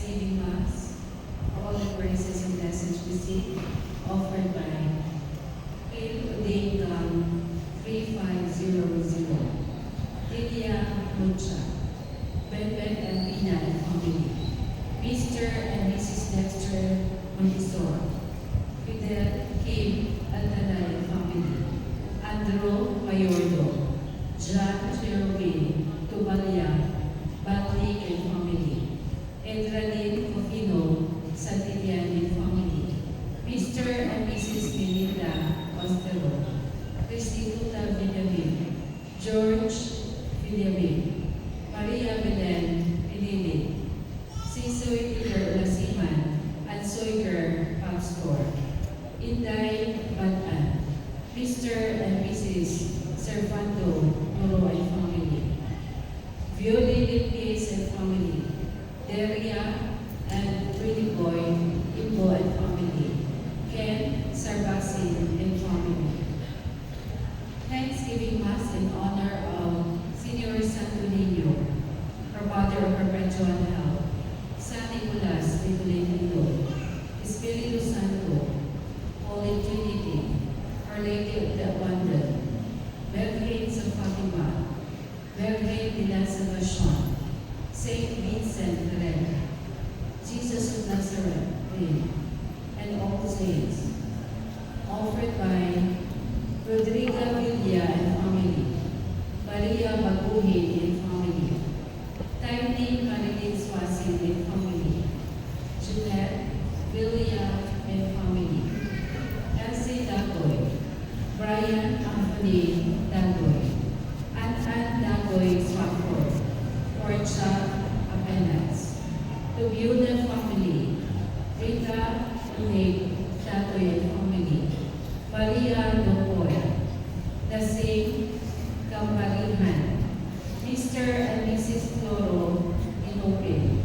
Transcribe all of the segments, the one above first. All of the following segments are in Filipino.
Thanksgiving Mass, all the praises and blessings received, offered by Hail Odingang 3500, Lilia Lucha, Ben and Pina and family, Mr. and Mrs. Dexter Montesor, Fidel Kim Altanay and family, Andrew Mayordo, John Cherubin Tubalia, Batlik and family, Edralin Cofino, Santillan and family, Mr. and Mrs. Melinda Ostero, Cristituta Villamin, George Villamin, Maria Belen Pinili, Sisoy Peter Ulasiman, and Soiger Pastor, Inday Batan, Mr. and Mrs. Servando Noro and family, Violi Lipis and family, Deria and Pretty Boy Imbo and family, Ken Sarbasin and family. Thanksgiving Mass in honor of Senior Santo Niño, our Father of Perpetual Health, San Nicolas de Tolentino, Espiritu Santo, Holy Trinity, Our Lady of the Abundant, Virgins of Fatima, Virgin de la Salvacion, Saint Vincent Ferrer, Jesus of Nazareth, and all saints, offered by Rodriga Villa and family, Maria Baguhin and family, Tiny Marilyn Swasin and family, Jeanette Villa and family, Elsie Dagoy, Brian Anthony Dagoy, Ann Dagoy Swafford, Portia Apenas, Tubiuna family, Rita Unig Datoy and family, Maria Lopoy, Lasing Kamparihan, Mr. and Mrs. Floro Inopin,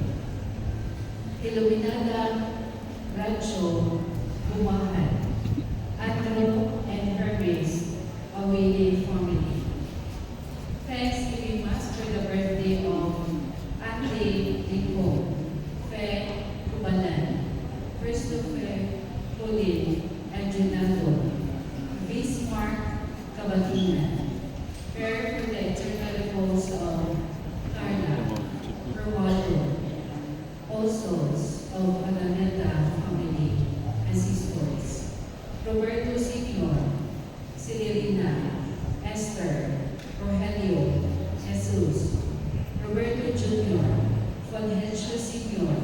Iluminada Rancho Bumahan, Andrew and Hermes Awili family. Thanksgiving Mass for the birthday of Auntie Lipo, Fe Kubalan, Christopher Colin and Junado, Bismarck Cabatina. Prayer for the eternal repose of Carla, Romualdo, all souls of Alameda family and sisters, Roberto Senior, Celerina, Esther, Rogelio, Jesus, Roberto Jr., Fulgencio Senior,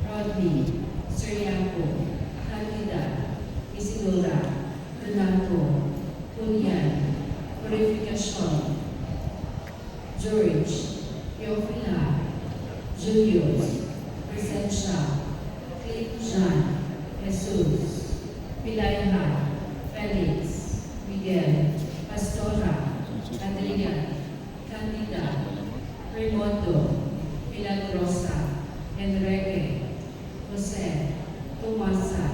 Rodney, Siriaco, Candida, Isidora, Renato, Julian, Purificacion, George, Teofila, Julius, Presencia, Clip Jean, Jesus, Pilayha, Felix, Miguel, Pastora, Adrian, Candida, Raimundo, Milagrosa, Enrique, Jose, Tomasa,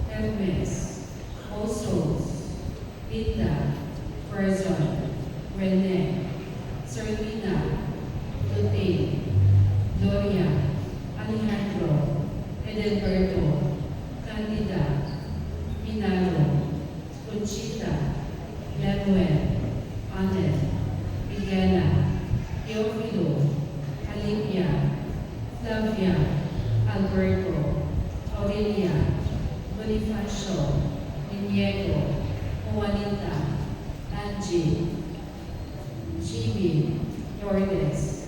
Hermes, All Souls, Linda, Ferzon, Rene, Serlina, Lutin, Gloria, Alejandro, Edelberto, Candida, Minalo, Conchita, Lemuel, Anel, Miguela, Teofilo, Alipia, Flavia, Alberto, Aurelia, Bonifacio, Iniego, Juanita, Angie, Jimmy, Lourdes,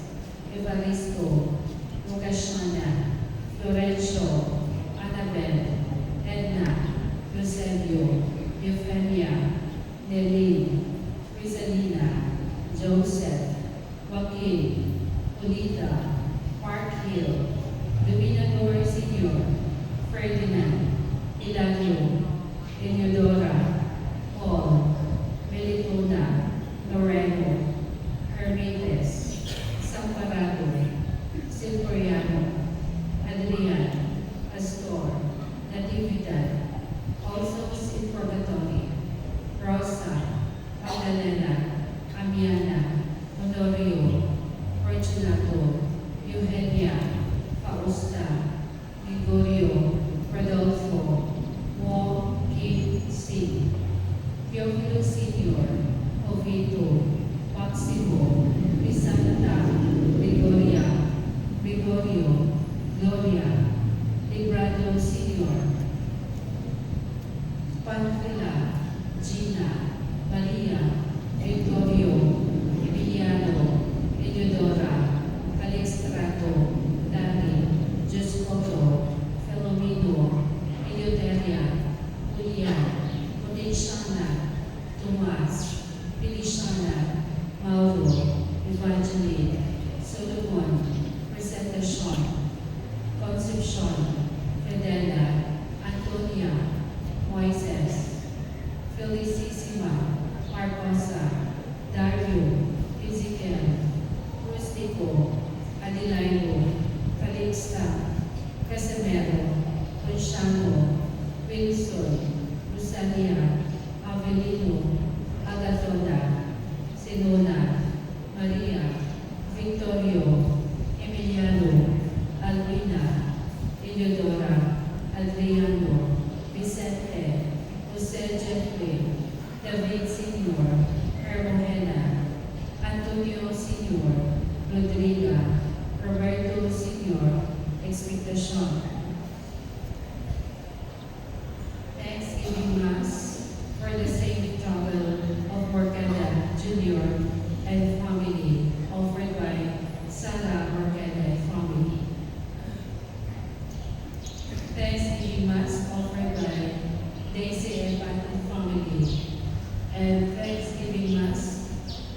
Evaristo, Lucasiana, Florencio, Annabel, Edna, Eusebio, Euphemia, Nelly, Rizalina, Joseph, Joaquin, Julita, Mark Hill, Dominador Senior, Ferdinand, Hilario, Eleodora, Paul, Melitona, Loreno, Hermites, Samparado, Silveriano, Adrian, Pastor, Natividad, also in Purgatory, Rosa, Magdalena, Amiana, Honorio, Fortunato, Eugenia, Fausta, Gregorio, Rodolfo, Mo Kim Si, Teofilo Senior, Jovito, Maximo, Crisanta, Gregoria, Gregorio, Gloria, Librado Senior, Panfila, Gina, Maria, Victorio, Emiliano, Eleodora, Calixtrato, Dani, Giuscoto, Filomeno, Eleuteria, Julian, Potenciana, Tomas, Feliciana, Mauro, Evangeline, Solomon, Presentacion, Concepcion, Fidela, Antonia, Moises, Felicissima, Marcosa, Dario, Ezekiel, Rustico, Adelaio, Calixta, Casimero, Conchano, Wilson, Rosalia, Avelino, Agathona, Senona, Maria, Victorio, Emiliano, Albina, Eleodora, Adriano, Vicente, Jose Jeffrey, David Senior, Hermogena, Antonio Senior, Rodriga, Roberto Senior, Expectacion. Thanksgiving Mass for the Saint Travel of Morcada Jr. and family, offered by Sarah Morcada and family. Thanksgiving Mass offered by Daisy and Patton family. And Thanksgiving Mass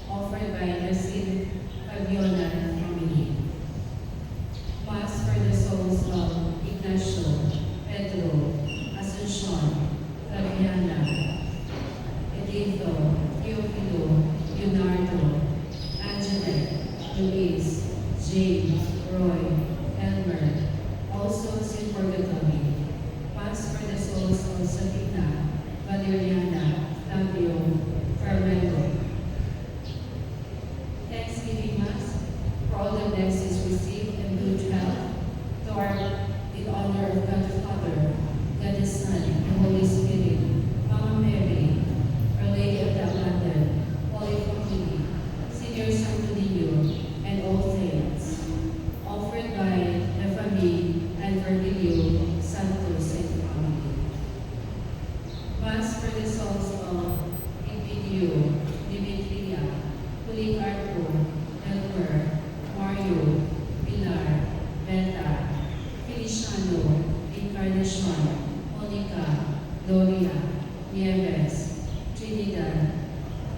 offered by Nasir Fabiona and family. Mass for the souls of Ignacio, Pedro, Asuncion, Fabiana, Editho, Teofilo, Leonardo, Anjanette, Luis, James, Roy, Elmer, all souls in purgatory. Mass for the souls of Sabina, Valeriana, Fabio, Carmelo. Thanksgiving Mass for all the blessings received and good health, to our in honor of God the Father, God the Son, and Holy Spirit, Mama Mary, Our Lady of the Abundant, Holy Family, Senior Santo Niño, and all saints, offered by the family and Virgilio Santos and family. Mass for the souls of Epidio, Dimitria, Policarpo, Elmer, Mario, Pilar, Beta, Feliciano, Encarnacion, Monica, Gloria, Nieves, Trinidad,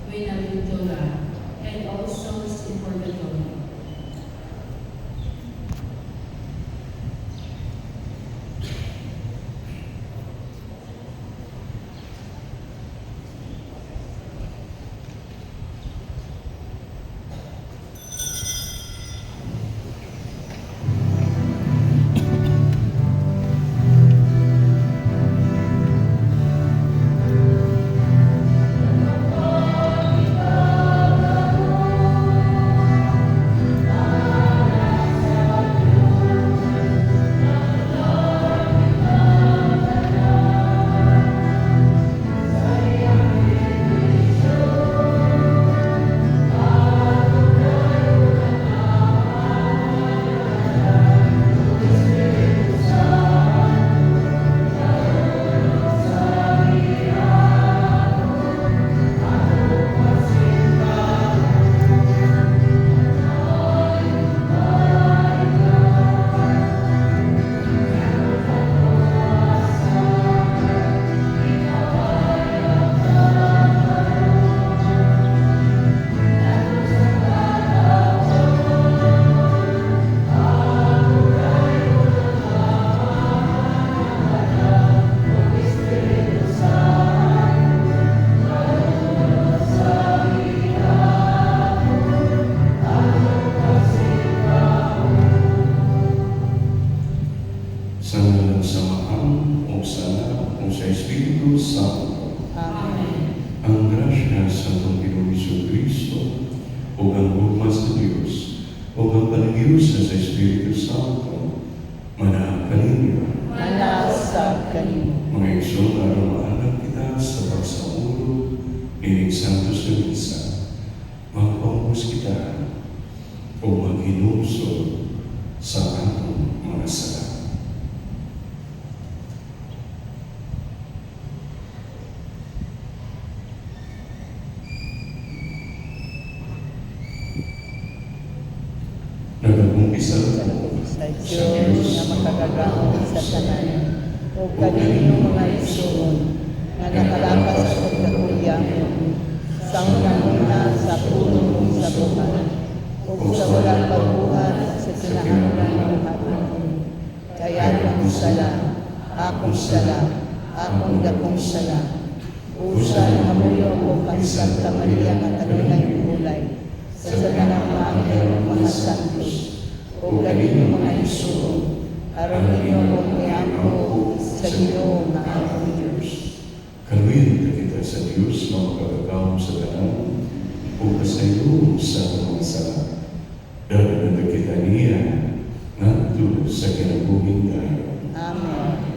Buenaventura, and all souls in purgatory. o ang hukmas ng Diyos, o ang panagiyos sa Espiritu Santo, Manakalinyo, manasab kanimo. mga isyong araw-araw kita sa pagsaulog, inig santo sa misa, magpangos kita o maghinusod sa atong mga sala. Nag-umpisa Sa Diyos na makagagahon sa tanan, o kaninyong mga igsoon, nga nakalapas sa pagkakuyang sa unang-una sa puno sa buhay, o sa walang pagbuhat sa kinahanglan ng hapon. Kaya akong sala, akong dakong sala. Usan hamuyo ko kang Santa Maria nga kanunay ulay, sa tanang mga anghel mga santos, o galing mga igsoon, aron ninyo kong niamo sa Ginoo nga among Diyos. Kaluyin kita sa Diyos na makagagawang sa tanan o kasayong sa mga sala. Dahil na kita niya nandun sa kinabuhing tayo. Amen.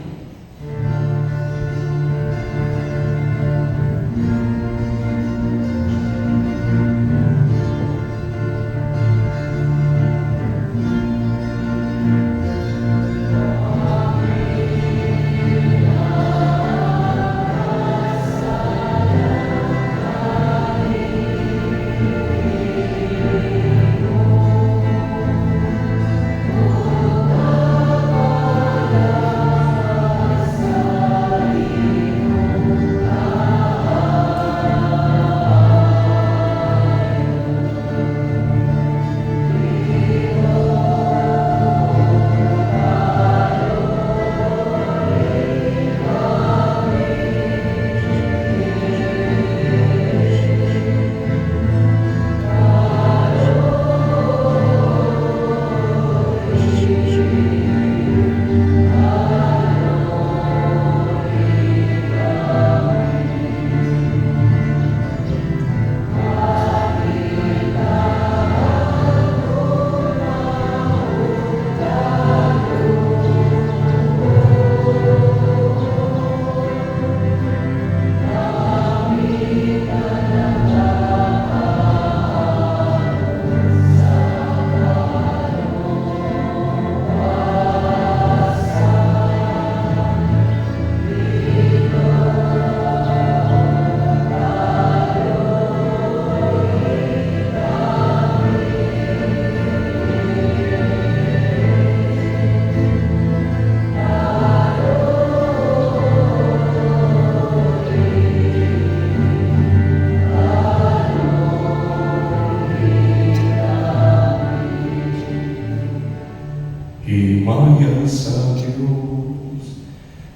Himaya sa Diyos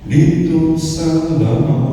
dito sa langit.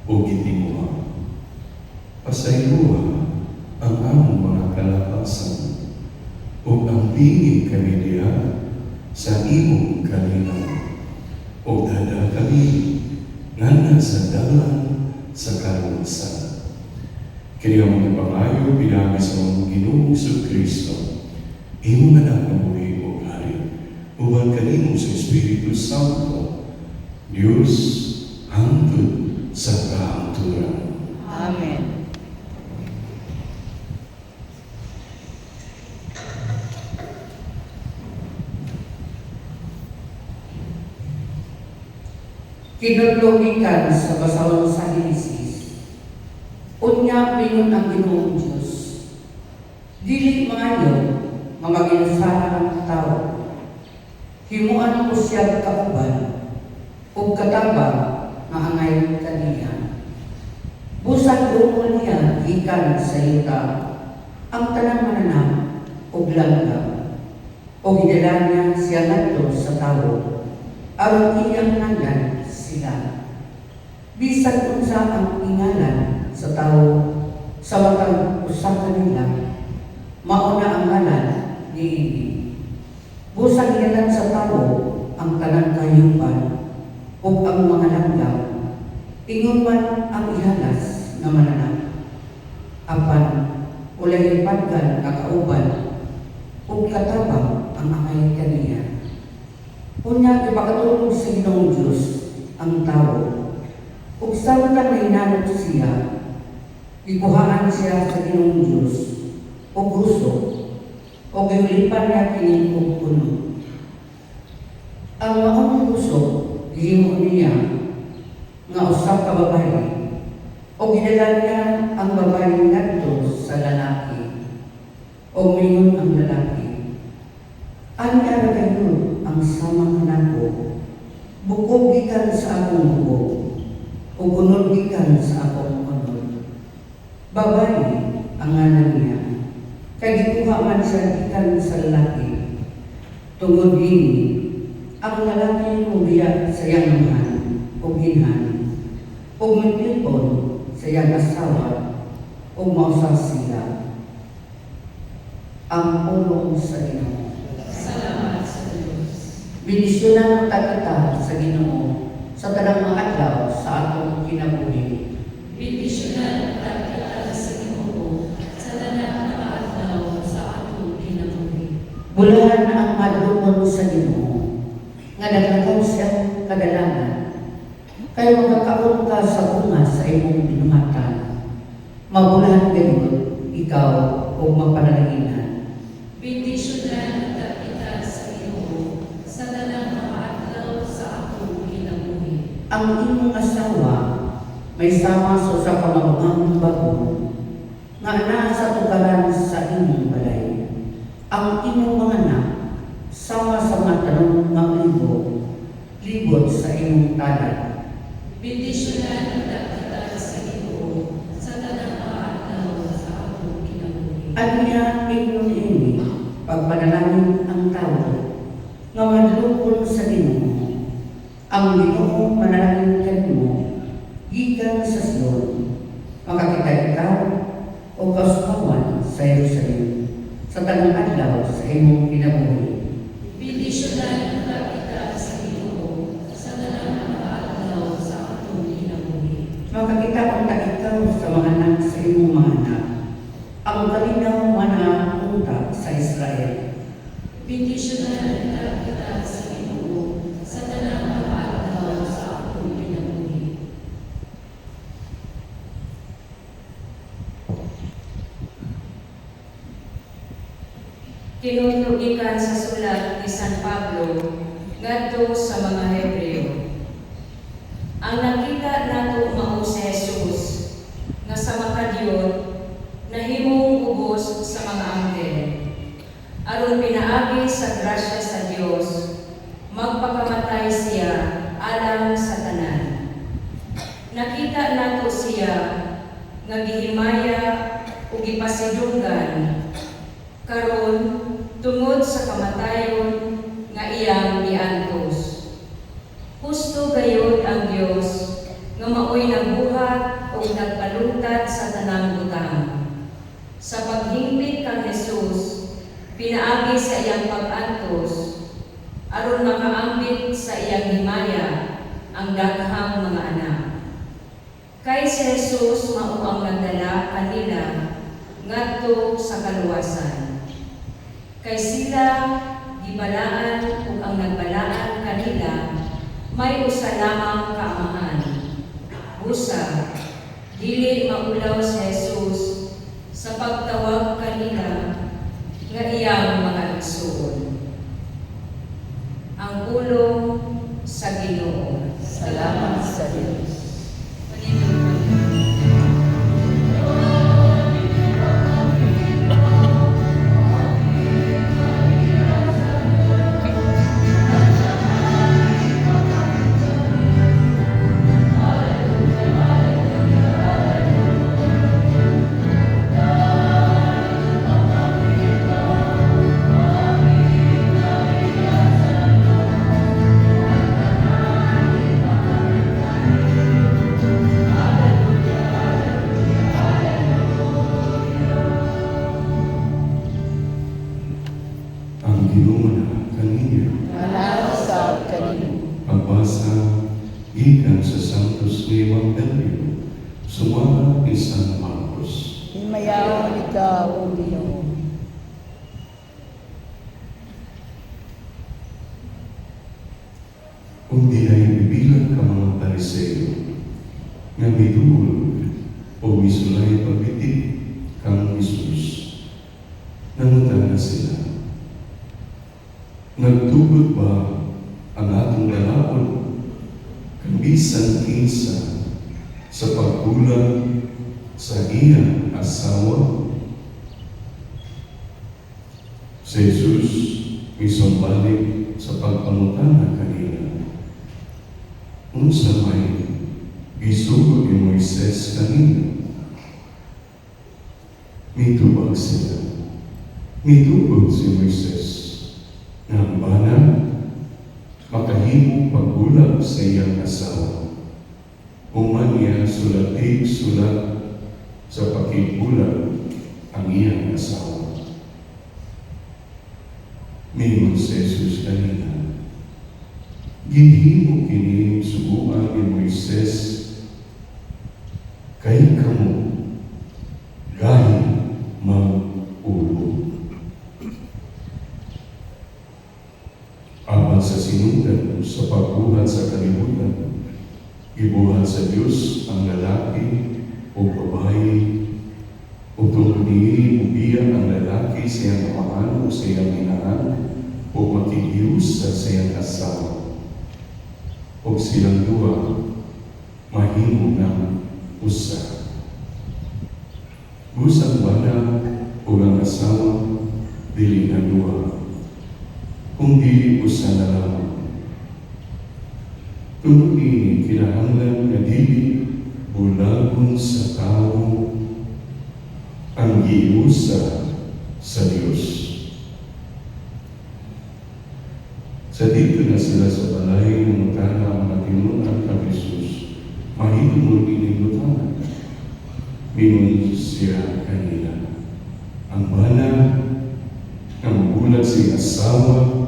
o gitimuha. Pasayloa ang among mga kalapasan o ang bingin kami diha sa imong kalinaw o dada kami nga sa dalan sa kaluwasan. Kaya mga pangayo pinagi sa mga Ginoong Kristo, imong anak na buhay o hari, uban kanimo sa Espiritu Santo, Diyos hangtod sa kahangturan. Amen. Kinulungikan sa basahon sa Henesis. Unya pingon ang Ginoong Diyos. Dili maayo nga maginsala ang tao. Himuan ko siya kauban ug katabang nga angay kaniya. Busag umol niya gikan sa yuta ang tanang mananap ug langgam. O gidala niya siya ngadto sa tawo aron iyang nangyan sila. Bisan unsa ang ingalan sa tawo sa matang usa kanila, mauna ang ngalan niini. Busag ngalan sa tawo ang tanang kayupan ug ang mga langgam, ingon man ang ihalas nga mananap. Apan ulay padgan nga kauban ug katabang ang angay kaniya. Unya ipakatulog sa Ginoong Diyos ang tao. Ug samtang nahinanod siya, ikuhaan siya sa Ginoong Diyos ug huso ug iulipan niya kini ug puno. Ang maong huso gihimo niya nga usa ka babayi ug ginadala niya ang babayi ngadto sa lalaki ug mingon ang lalaki, "Ani ara kayo ang samang nako, bukog gikan sa akong bukog, ug unod gikan sa akong unod." Babayi ang ngalan niya, kay gikuha man siya gikan sa lalaki. Tungod dinhi, ang lalaki mubiya sa iyang amahan ug hinhan, ug magpilpon sa iyang asawa, ug mausap sila. Ang pulong sa Ginoo. Salamat sa Diyos. Binisyonan ang tagkita sa Ginoo sa tanang mga adlaw sa atong kinabuhi. Bendisyonan at kita sa Ginoo sa tanang mga adlaw sa atong kinabuhi. Bulahan na ang madlumon sa Ginoo, nga naglakaw siyang kadalangan. Kaya magkakaroon ka sa bunga sa imong binumatan. Mabulahan gayon, ikaw o mapanalaginan. Bendisyonan at kita sa Ginoo sa tanang mga adlaw sa atong kinabuhi. Ang imong asawa may sama sa usa ka mabugang bago nga naa sa tugaran sa imong balay. Ang imong mga anak sama sa mga tanong nga libot sa imong talat. Bendisyonan at kita sa Ginoo sa tanang mga adlaw sa atong kinabuhi. Anya ingon ini pagpanalangin ang tao nga madlukon sa Ginoo. Ang Ginoo manalangin kanimo gikan sa Sion. Makakita ikaw o kasukawan sa Jerusalem sa tanang adlaw sa imong kinabuhi. Bendisyonan at kita sa Ginoo sa tanang mga adlaw sa atong kinabuhi. Makakita unta ikaw sa mga anak sa imong mga anak. Ang kalinaw manapunta sa Israel. Bendisyonan at kita sa Ginoo sa tanang mga adlaw sa atong kinabuhi. Tinutugikan sa sulat ni San Pablo ngadto sa mga Hebreo. Ang nakita nato mao si Jesus nga sa makadiyot nahimong ubos sa mga anghel aron pinaagi sa grasya sa Dios magpakamatay siya alang sa tanan. Nakita nato siya nga gihimaya ug gipasidunggan karon tungod sa kamatayon nga iyang giantos. Husto gayud ang Dios nga maoy nagbuhat pinaagi sa iyang pag-antos, aron makaambit sa iyang himaya ang daghang mga anak. Kay si Jesus mao ang nagdala kanila ngadto sa kaluwasan. Kay sila gibalaan ug ang nagbalaan kanila may usa lamang kaamahan. Busa, dili maulaw si Jesus sa pagtawag kanila nga iyang mga igsuon. Ang pulong sa Ginoo. Salamat sa Diyos. Ang Ginoo na kaniya. Manalo sa kanino. Pagbasa gikan sa Santos nga Ebanghelyo sumala ni San Marcos. Himayaw ikaw, O Ginoo. Kung di ay bibilang ka mga Pariseo nga midul o misulay pagbitik kang Jesus, nangutan na sila. Nagtugod ba ang atong lalaon kang bisan kinsa sa pagkulang sa iyang asawa? Si Jesus misumbalik sa pagpangutana kanila. Unsa may gisugod ni Moises kanina? Mitubag sila. Mitubag si Moises na ang bana makahimong pagbulag sa iyang asawa. Human niya sulat sa pakibulag ang iyang asawa. Mingon si Jesus kanina, gihimo kini subuan ni Moises kay kamo gahi mag-ulo. Apan sa sinundan sa pagbuhat sa kalibutan, gibuhat sa Diyos ang lalaki o babae o tungkol ubiya ang lalaki sa iyang amahan o sa iyang inaan o makikiusa sa iyang asawa. O silang duwa, mahimo ng usa. Busang bana o ang asawa, dili na duwa. Kung dili usa na lamang. Tunod ini kinahanglan nga dili bulagon sa tao ang giusa sa Dios. Sa dito na sila sa balay ng mutana ang matinunan ng Jesus, mahitungod inibutanan. Mingon siya kanila. Ang bana ng bulag sa asawa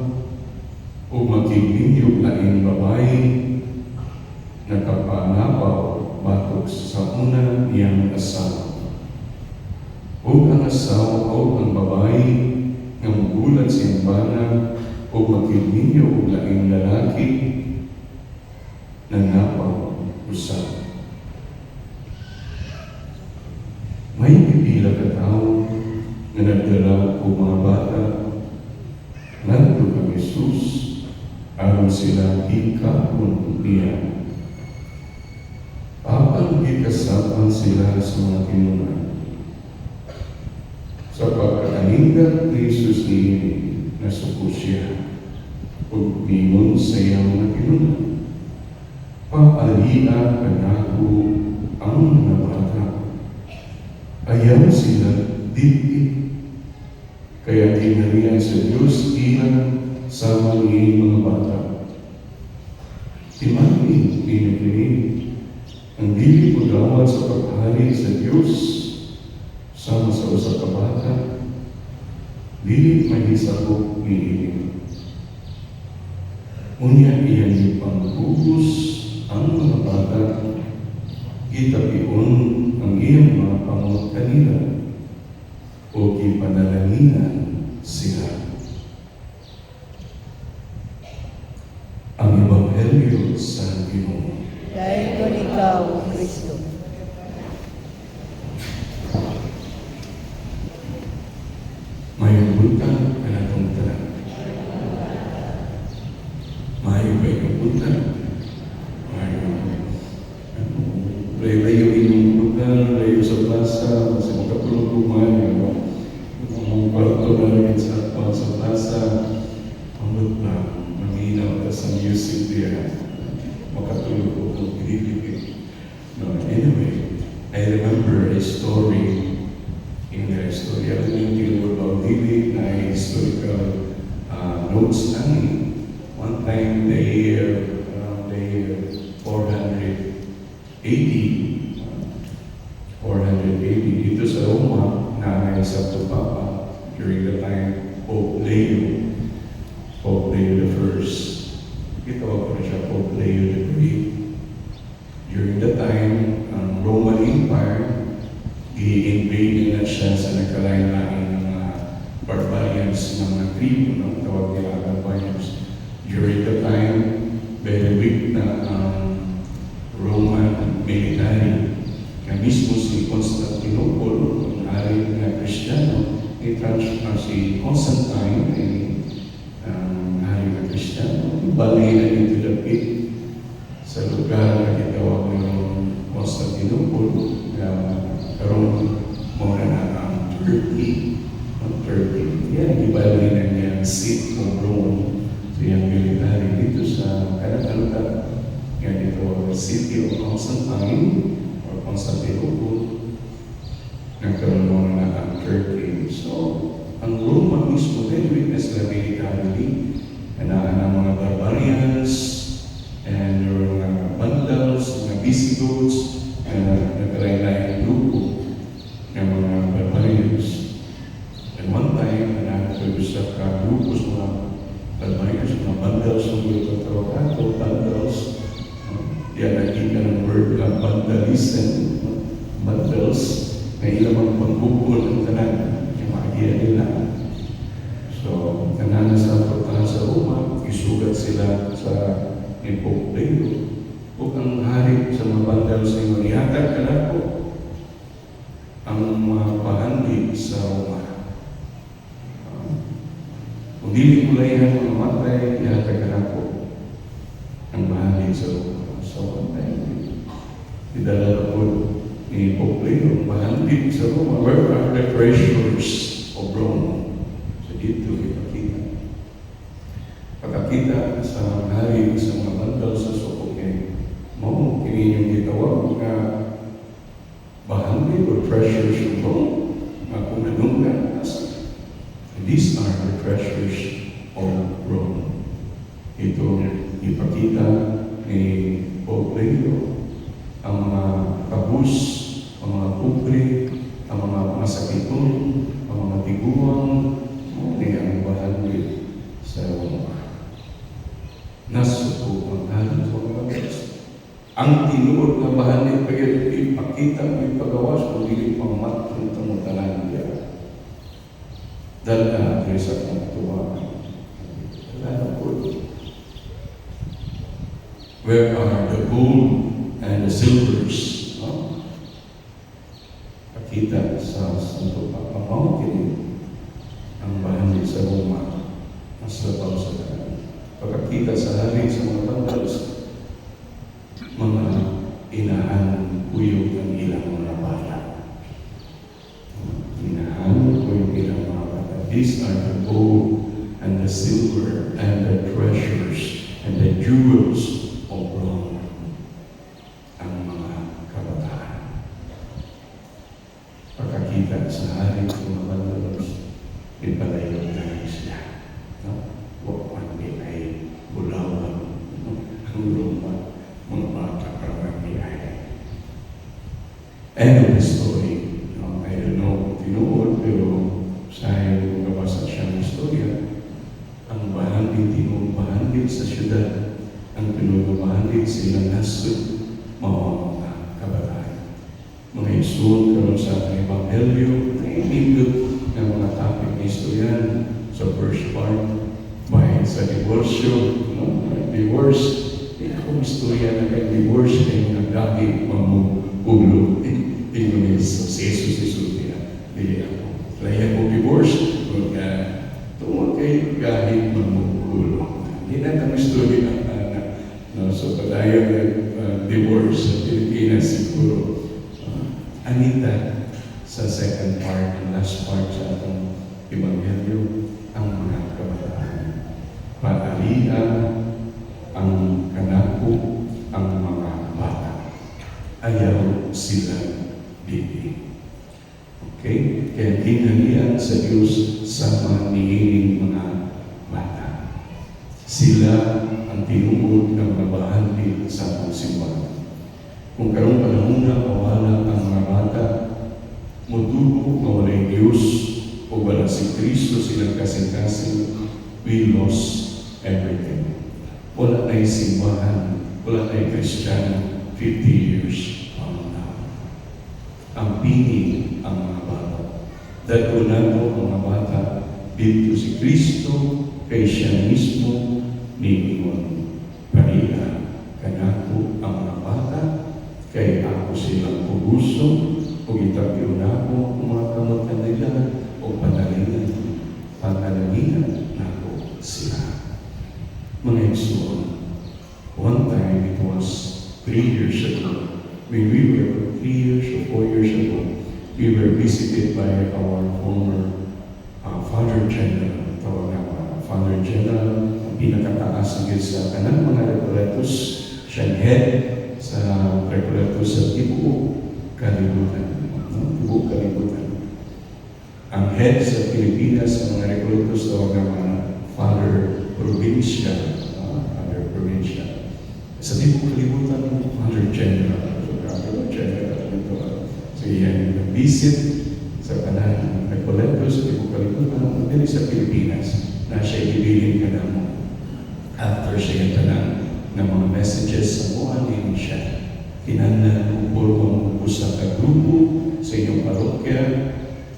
o magkikinyog na iyong babae nakapanapaw batok sa una niyang asawa. O ang asawa o ang babae ng bulag sa iyong bana o magkikinyog na iyong lalaki na napaw usap. May pipila ka tao na nagdala o mga bata nandito kang Jesus aron sila ikapon niya. Apang ikasapan sila sa mga tinunan. Sa pagkakaninggat ni Jesus niya, nasuko siya. Ug mingon sa iyang mga tinunan, paalian kanako ang mga bata. Ayaw sila diti. Kaya kinariyan sa Diyos ilang sama ni mga bata. Timani, pinagini, ang dili po dawat sa paghari sa Diyos sama sa usa ka bata, dili mahisabok ni unya iyan ipangubos ang mga bata, gitapion ang iyang mga pangot kanila, o gipanalaningan sila. Ang Ebanghelyo sa Ginoo. Dahil ko ikaw, Kristo. Mayong buntag ka na itong tanan. Mayong ba yung buntag? Layo-layo inyong buntag, layo sa plaza, sa makatulog kumain, ang kwarto na rin sa plaza, amot lang, manginaw ka sa music diya, makatulog ko kung pinipipin. No, anyway, I remember a story in the story. Alam niyo yung Tilur Baudili na historical notes namin. One time, the year 480 dito sa Roma, na sa Papa during the time Pope Leo the First. Ito ako na siya, Pope Leo the Great. During the time, ang Roman Empire, i-invade na siya sa nagkalain-lain ng mga barbarians ng mga tribo, no? Tawag nila barbarians. During the time, very weak na Roman military, na mismo si Constantinople, ang hari na Kristiyano, i-transfer si Constantine, hari na Kristiyano, ibalik na into the pit sa lugar na kitawag ng Constantinople, karoon mo na ang Turkey. Yan, ibalik na niya seat of Rome. So yung military dito sa Kanakalta, yan ito, city of Constantine, or Constantinople, nagkaroon mo na ang Turkey. So, ang Roma mismo din, witness na militarily, ang mga barbarians, and yung mga Vandals, mga Visigoths, nagkalain-lain grupo ng mga barbarians. And one time, nagkagusto ka grupos mga barbarians, mga Vandals, yung Vandals, yan nakita ng word na vandalism, Vandals, na ilang mga pangbukol ng tanan, yung mga idea nila. So, tanan sa pagtahan sa Roma, isugat sila sa Pope Leo. Kung ang hari sa mga Vandals ay manihatag ka na po ang mga pahandi sa Roma. Kung dili mo lang ang mga matay, ihatag ka na po ang pahandi sa Roma. So, idala po ni Pope Leo, mahantid sa Roma. Where are the treasures of Rome? So, dito ipakita. Pagkakita sa hari sa mga bandal sa Sokoke, mo, kininyong gitawag na bahantid o treasures of Rome. Kung nanunggan, these are the treasures of Rome. Ito ipakita ni Pope Leo, ang mga kabus, ang mga kubre, ang mga masakiton, ang mga tiguang, hindi ang bahagi sa Roma. Nasuko ang halos mga bagas. Ang tinuod na bahagi pagkat ipakita may pagawas kung hindi pangmat ng tamutalan niya. Dahil na sa pangatuwa. Dahil po. Where are the gold and the silvers? No? Pakita sa Santo Papa Mountain ang bahagi sa Roma. Mas labaw sa kanan. Pagkakita sa hari sa mga Vandals, mga inahan kuyog ng ilang mga bata. Inahan kuyog ilang mga bata. These are the gold and the silver and the treasures and the jewels of Rome, ang mga kabataan. Pagkakita sa hari sa mga Vandals, ipalayo na siya. No? Huwag man din ay bulawan. No? Ang Roma, mga bata parang ay. End of the story. No? I don't know kung tinuod, pero sa magawa sa siya magsuot karon sa atong Ebanghelyo, nainindot ng mga topic na istoryan sa first part, bahin sa divorsyo, no? Divorce, kung istorya na kay divorce, ay nagdagi mamugulo. Indonesia, si Jesus niya, dili ako. Layan ko divorce, tungkol kay gahit mamugulo. Hindi na kami istorya no, so padayon divorce sa Pilipinas siguro. Anita, sa second part, and last part sa atong Ebanghelyo, ang mga kabataan. Pag-alian ang kanako, ang mga bata. Ayaw silang bibig. Okay? Kaya hinalian sa Diyos sama niining mga bata. Sila ang tinungod ng mga bahagi sa atong simbahan. Kung karong panahon na mawala ang mga bata, mutubo mawalay Diyos o wala si Kristo silang kasing-kasing, we lost everything. Wala na'y simbahan, wala na'y Kristiyano 50 years from now. Ang pili ang mga bata. Dahil nato ang mga bata dito si Kristo kay siya mismo niingon. Pariha kanako ang mga bata kay ako silang puguso o itagyo na ako ang mga kamutan nila o pangalanginan na ako sila. Mga igsoon, one time it was 3 years ago, when we were 3 years or 4 years ago, we were visited by our former Father General. Tawag na Father General, ang pinakataas ng sa kanang mga Recoletos, siyang head sa Recoletos sa Tibuok Kalibutan. Tibuok Kalibutan. Ang head sa Pilipinas sa mga Recoletos, tawag na Father Provincial. Father Provincial. Sa Tibuok Kalibutan, Father General. So yan, visit sa kanang Recoletos sa Tibuok Kalibutan, dili sa Pilipinas, na siya ibilin ka na mo. After siya tanang ng mga messages sa buwan, din siya. Kinahanglan mo po sa grupo sa inyong parokya,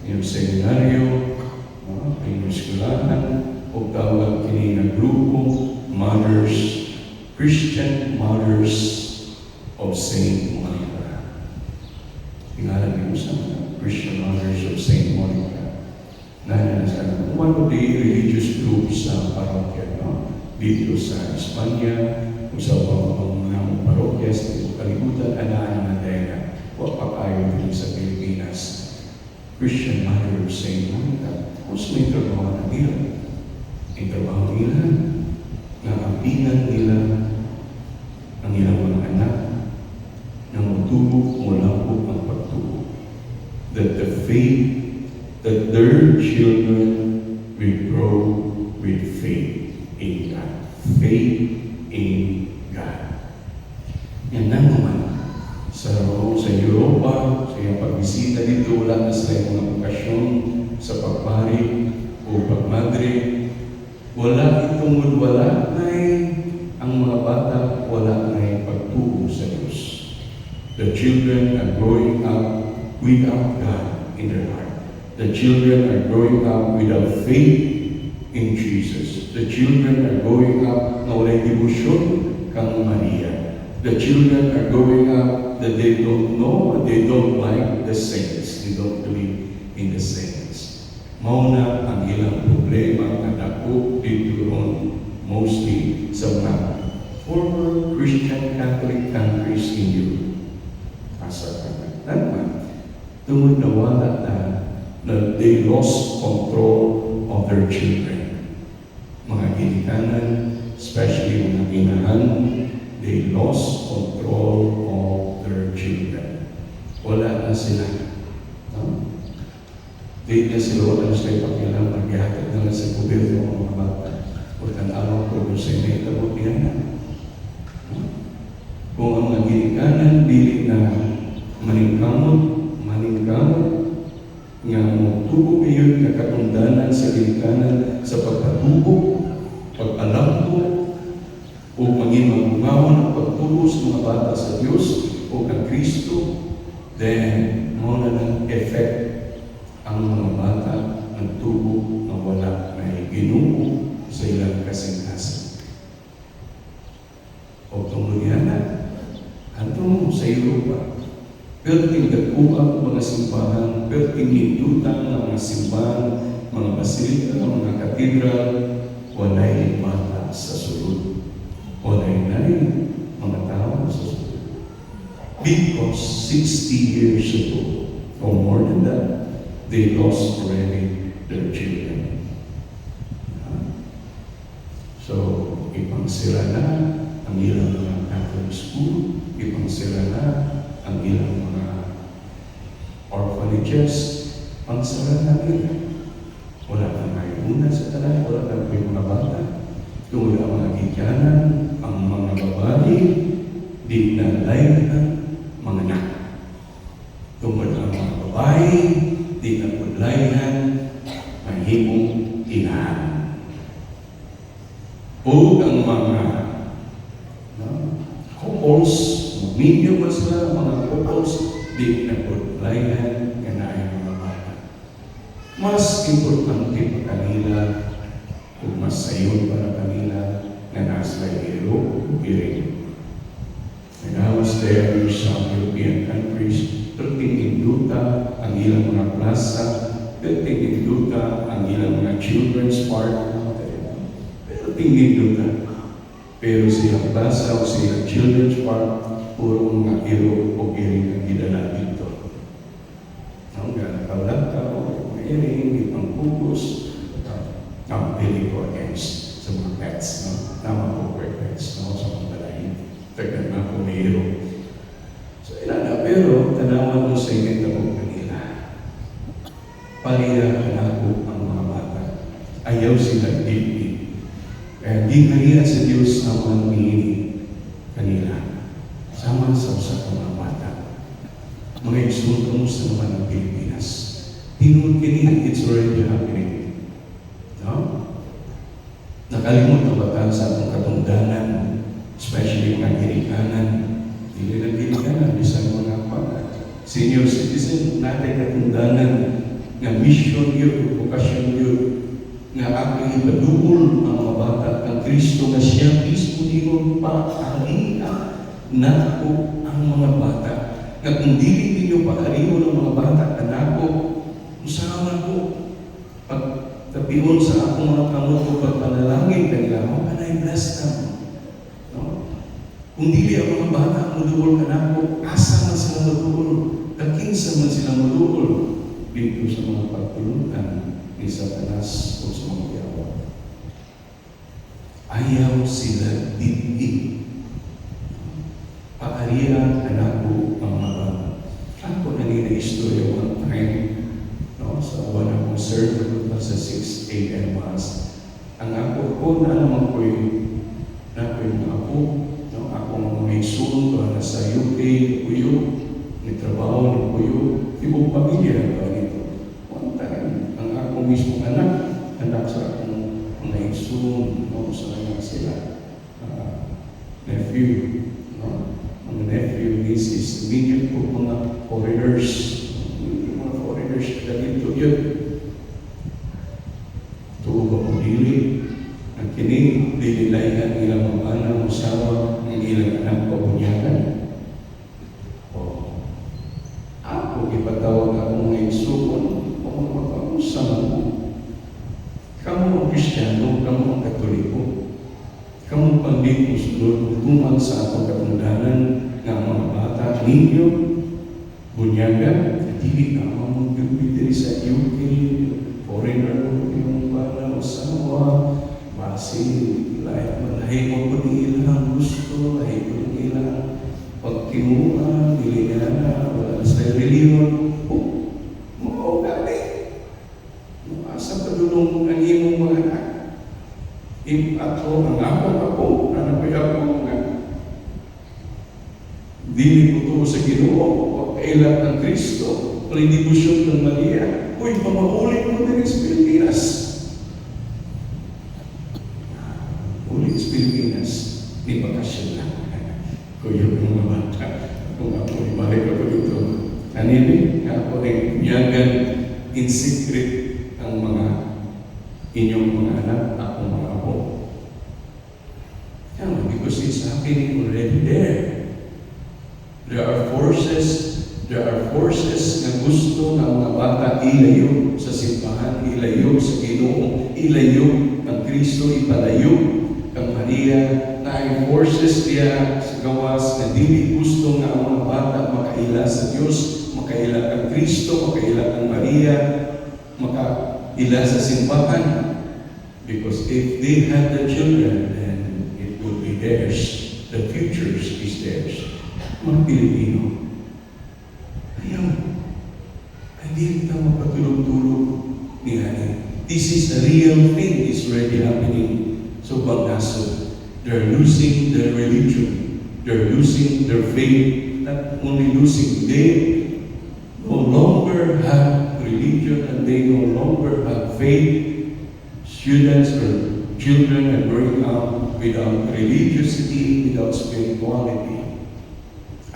inyong seminaryo, inyong eskulahan, o tawag kini na grupo, Mothers, Christian Mothers of Saint Monica. Tingala niyo sa Christian Mothers of Saint Monica. One of the religious groups sa parokya, no? Dito sa Espanya, kung sa mga parokya sa kalibutan, anaan na dahil o pakayo din sa Pilipinas. Christian Mother of Saint Monica, kung may trabaho na nila, ang trabaho nila, na ampinan nila ang ilang mga anak, na magtubo mula po ang pagtubo. That the faith that their children will grow with faith in God. Faith in God. Yan na naman. Sa Europa, sa iyong pagbisita dito, wala na sila yung mga okasyon sa pagpari o pagmadre. Wala itong wala na ang mga bata, wala na pagtubo sa Diyos. The children are growing up without God in their heart. The children are growing up without faith in Jesus. The children are growing up na walay devotion kang Maria. The children are growing up that they don't know, they don't like the saints. They don't believe in the saints. Mauna ang ilang problema na dako dito ron mostly sa mga former Christian Catholic countries in Europe. Asa ka na. Tungod na wala na they lost control of their children. Mga ginikanan, especially mga inahan, they lost control of their children. Wala na sila. No? Di na sila wala na sila pakialam, maghihatid na lang sa gobyerno ng mga bata. O tan-araw ko sa inay tabot niya na. Kung ang mga ginikanan, dili na maningkamot, nga magtubo ngayon na katundanan sa ginikanan sa pagkatubo, pag-alampo, o maging magungawan ang pagtubo sa mga bata sa Diyos o kang Kristo, then mo na ng effect ang mga bata ng tubo na wala may Ginoo sa ilang kasing-kasing. O tungkol yan ato sa Europa, perting nagkuha mga simbahan, perting hindutan ng mga simbahan, mga basilika, mga katedral, walay bata sa sulod. Walay mga tao sa sulod. Because 60 years ago, or more than that, they lost already their children. So, ipangsira na ang ilang mga Catholic school, ipangsira na ang ilang mga orphanages, pangsara na nila. Wala nang mayuna sa tanan, wala nang may mga bata. Kung wala mga gigyanan, ang mga babae, di na layhan mga anak. Kung wala mga babae, di na layhan mahimong inahan. O ang mga couples, medium ba sila, mga couples, di na layhan nga na ay mga bata. Mas importante pa kanila kung mas sayon para kanila na nasa hero o piring. When I was there in some European countries, induta ang ilang mga plaza, induta ang ilang mga children's park, induta. Pero silang plaza o silang children's park, puro mga hero o piring ang gidala dito. Ang nakaulat ka o piring, ipang pupus, pili ko against sa mga pets, no? Tama po for pets, no? Sa mga balahin. Tagdan na po ni hero. So, ilana, pero tanawan mo sa inyo na kanila. Pariya na po ang mga bata. Ayaw sila dibdib. Kaya di kaniya sa Diyos ang manmini kanila. Sama sa usa mga bata. Mga insulto mo sa naman ng Pilipinas. Tinun kini, it's already happening. No? Nakalimot na ba sa atong katungdanan, especially mga ginikanan, hindi na ginikanan, bisan mga senior citizen, natin katungdanan, nga mission yun, vokasyon yun, nga aking ipadugol ang mga bata ng Kristo na siya mismo ninyo paariha na ako ang mga bata. Nga kung dili ninyo paariho ng mga bata na ako, usahaman ko, pagtapion sa akong mga kamuto, pagpanalangin kanila, ako ka na-bless ka. No? Kung dili ang mga bata mudugol ka na ako, asa man sila mudugol, kakinsa man sila mudugol, dito sa mga pagtulutan ni Satanas o sa mga yawa. Ayaw sila dibdib. Paarihan anako ang mga bata. Ako kanina istorya one time, no, sa one akong serve sa 6 a.m. Mass. Ang ako ko na naman ko na ko yung ako, no, akong mga isun na sa UK, kuyo, may trabaho ng kuyo, ibang pamilya ba nito. One time, ang akong mismong anak sa akong mga isun, no, sa mga sila, nephew, no, mga nephew, nieces, immediate po mga foreigners, mga foreigners na dito yun. Tuo ba kung dili, ang kini, dililayan ang ilang mga anak, usawa, ang ilang anak pabunyakan. O, ako, ipatawag ako mga isuon, o magpapausaman mo. Kamu ang Kristiyano, kamu ang Katoliko. Kamu pandito sunod, tuman sa atong katungdanan ng mga bata ninyo, bunyagan, dili na mga magbibigay sa UK, foreigner, yung para usawa, base, lahi mo po ng ilang gusto, lahi po ng ilang pagkimuha, nilingana, wala sa reliyon, maugali. Asa padulong ang imong mga anak. Ato, ang ako, nanapay ako nga. Dili ko to sa Ginoo, kailan ng Kristo, prinibusyon ng Maria, uy, pamahuli mo din sa Pilipinas. Ulit sa Pilipinas, di bakasyon lang. Kuyo ng mga bata, kung ako ibalik ako dito. Kanili, bunyagan in secret ang mga inyong mga anak, akong mga apo. Yeah, because it's happening already there. There are forces na gusto ng mga bata ilayo sa simbahan, ilayo sa Ginoo, ilayo ng Kristo, ipalayo kang Maria, na ay forces diya sa gawas na dili gusto nga ang mga bata makaila sa Diyos, makaila kang Kristo, makaila kang Maria, makaila sa simbahan. Because if they have the children, then it will be theirs. The future is theirs. Mga Pilipino, ayaw. Hindi kita mapatulog-tulog ni Ani. This is a real thing. It's already happening. So, Bangnaso, they're losing their religion. They're losing their faith. Not only losing, they no longer have religion and they no longer have faith. Students or children are growing up without religiosity, without spirituality.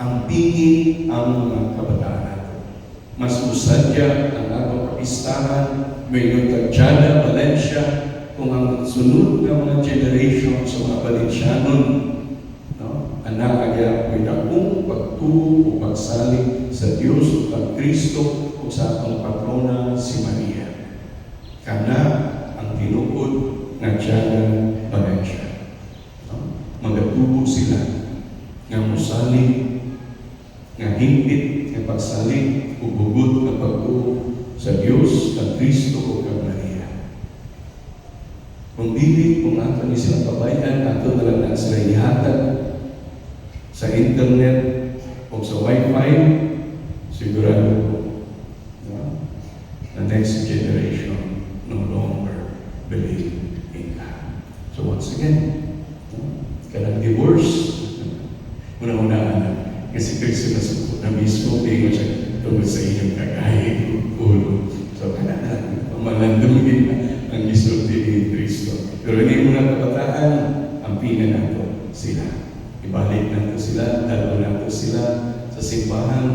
Ang pingi ang mga kabataan natin. Mas usadya ang atong kapistahan, mayroon tagtsada, Valencia, kung ang sunod na mga generation sa mga Valencianon, no? Anak agya may dakong pagtuo o pagsalig sa Diyos o kang Kristo o sa atong patrona si Maria. Kana ang tinuod nga tsada Valencia. No? Magatubo sila nga musalig, nga hingpit, nga pagsalig, ubugot nga pagtuo sa Diyos, kang Kristo o kang Maria. Kung dili, kung ato ni silang kabayan, ato na lang sila ihatag sa internet o sa wifi, sigurado po, no? The next generation no longer believe in God. So once again, no? Kanang divorce, una-una kasi Kristo na suko na mismo, hindi mo siya tungkol sa inyong kakain, ulo. So, malandungin na ang isulti ni Kristo. Pero hindi mo na kabataan, ang pina nato sila. Ibalik nato sila, dalawa nato sila sa simbahan,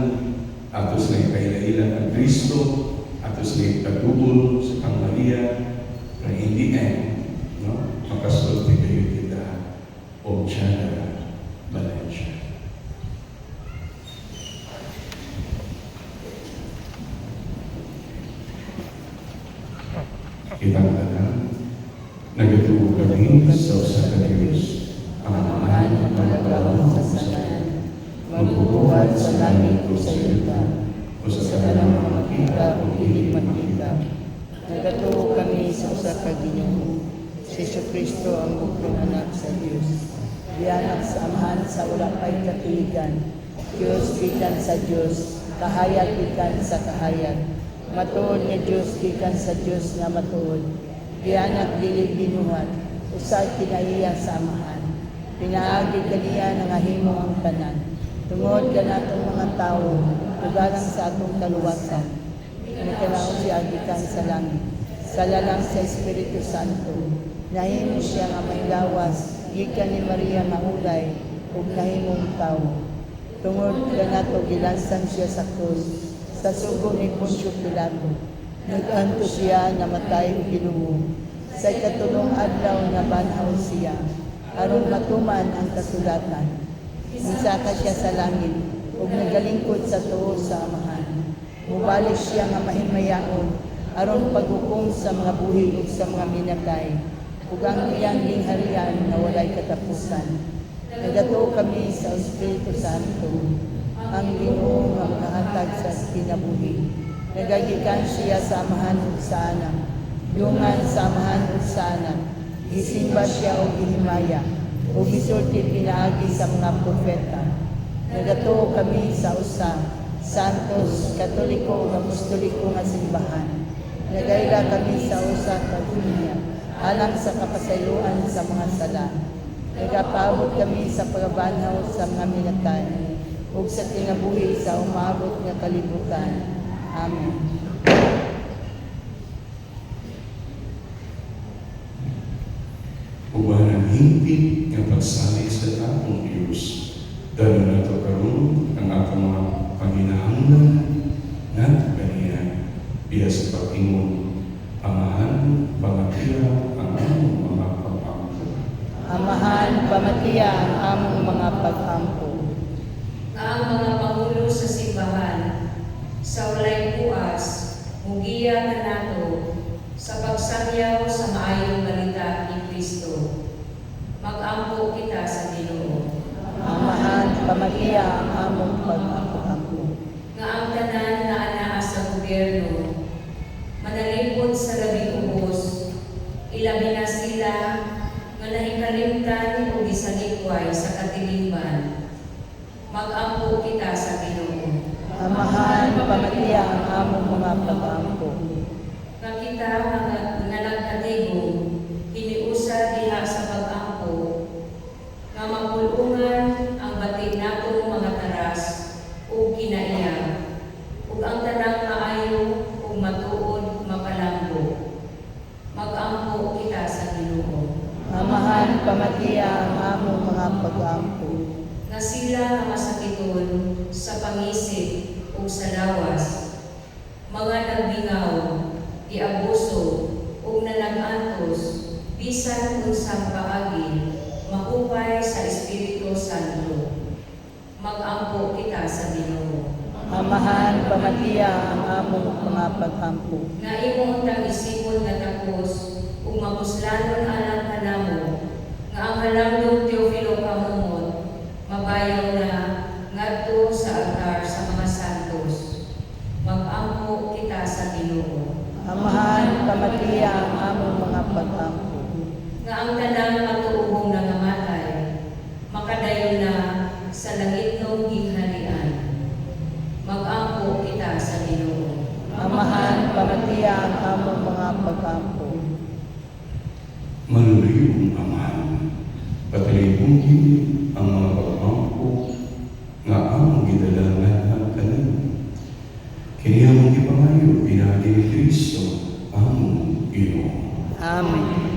ato sila ipailaila ang Kristo, ato sila ipagubol sa kang Maria, pero hindi no? Makasulti kayo kita o Chana Valencia. Kitang tanan, nagatuo kami sa usa ka Diyos, ang Amahan at Managawang sa Sanan, magbubuhat sa langit o sa yuta, o sa kanang mga makita o hindi makita. Nagatuo kami sa usa ka Ginoo, si Jesucristo ang bukong anak sa Dios. Dianak sa amahan sa wala pay katuigan, Diyos gikan sa Diyos, kahayag gikan sa kahayag. Matuod nga Diyos gikan sa Diyos nga matuod. Dianak dili binuhat, usa kinaiya sa amahan. Pinaagi kaniya nga himo ang tanan. Tungod kanatong mga tawo, tugalang sa atong kaluwasan. Nikalao siya gikan sa langit, sa lalang sa Espiritu Santo. Nahimo siya nga may lawas, gikan ni Maria nga ulay, ug nahimong tawo. Tungod kanato gilansan siya sa krus, sa sugo ni Poncio Pilato. Nag-anto siya namatay o ginumo. Sa ikatulong adlaw na banhaw siya, aron matuman ang kasulatan. Nisaka siya sa langit, ug nagalingkod sa tuo sa amahan. Mubalik siya nga mahimayaon, aron paghukom sa mga buhi ug sa mga minatay, ug ang iyang gingharian na walay katapusan. Nagatuo kami sa Espiritu Santo, ang Ginoo nga makahatag sa kinabuhi. Nagagikan siya sa amahan ug sa anak, yungan sa amahan ug sa anak. Gisimba siya o gihimaya, o gisulti pinaagi sa mga propeta. Nagatuo kami sa usa, Santos, Katoliko ug Apostoliko nga simbahan. Nagaila kami sa usa ka dunya, alang sa kapasayloan sa mga sala. Nagapaabot kami sa pagbanhaw sa mga minatay, ug sa kinabuhi sa umabot nga kalibutan. Amen. Uban ang hingpit nga pagsalig sa atong Diyos, dahil nato karon ang atong mga panginahanglan nga kaniya biya sa pag-ingon, Amahan, pamatiya ang among mga pag-ampo. Amahan, pamatiya ang among mga pag-ampo. Nga ang mga pangulo sa simbahan, sa walay buas, mugiya na nato sa pagsangyaw sa maayong balita ni Kristo. Mag-ampo kita sa Ginoo. Amahan, pamatiya ang among pag-ampo. Nga ang tanan na anaa sa gobyerno, manalipod sa labing ubos, ilabi na sila nga nahikalimtan o gisalikway sa katilimban. Mag-ampo kita sa Ginoo. Amahan, pamatiya ang among mga pag-ampo. Nga kita nga nagkatigong, hiniusa diha sa pag-ampo, nga mapulungan ang batid natong mga taras o kinaiya, ug ang tanang maayo ug matuod mapalambo. Mag-ampo kita sa Ginoo. Amahan, pamatiya ang among mga pag-ampo. Nga sila nga masakiton sa pangisip ug sa lawas, mga nagbingaw, iabuso ug nanag-antos, bisan unsang paagi, mahupay sa Espiritu Santo. Mag-ampo kita sa Ginoo. Amahan, pamatiya ang among mga pag-ampo. Nga imong tang isipon nga tapos ug mapuslanon alang kanamo, nga ang halangdong Teofilo kamumot, mabayaw na ngadto sa altar sa mga santos. Mag-ampo kita sa Ginoo. Amahan, pamatiya ang among mga pag-ampo. Nga ang tanang matuubong na ngamatay, makadayon na sa langitnong gingharian. Mag-ampo kita sa Ginoo. Amahan, pamatiya ang among mga pag-ampo. Manuliyong Amahan, patalipungin ang mga pag-ampo nga among gidalangan kanino. Kini among gipangayo pinagi ni Kristo among Ginoo. Amen.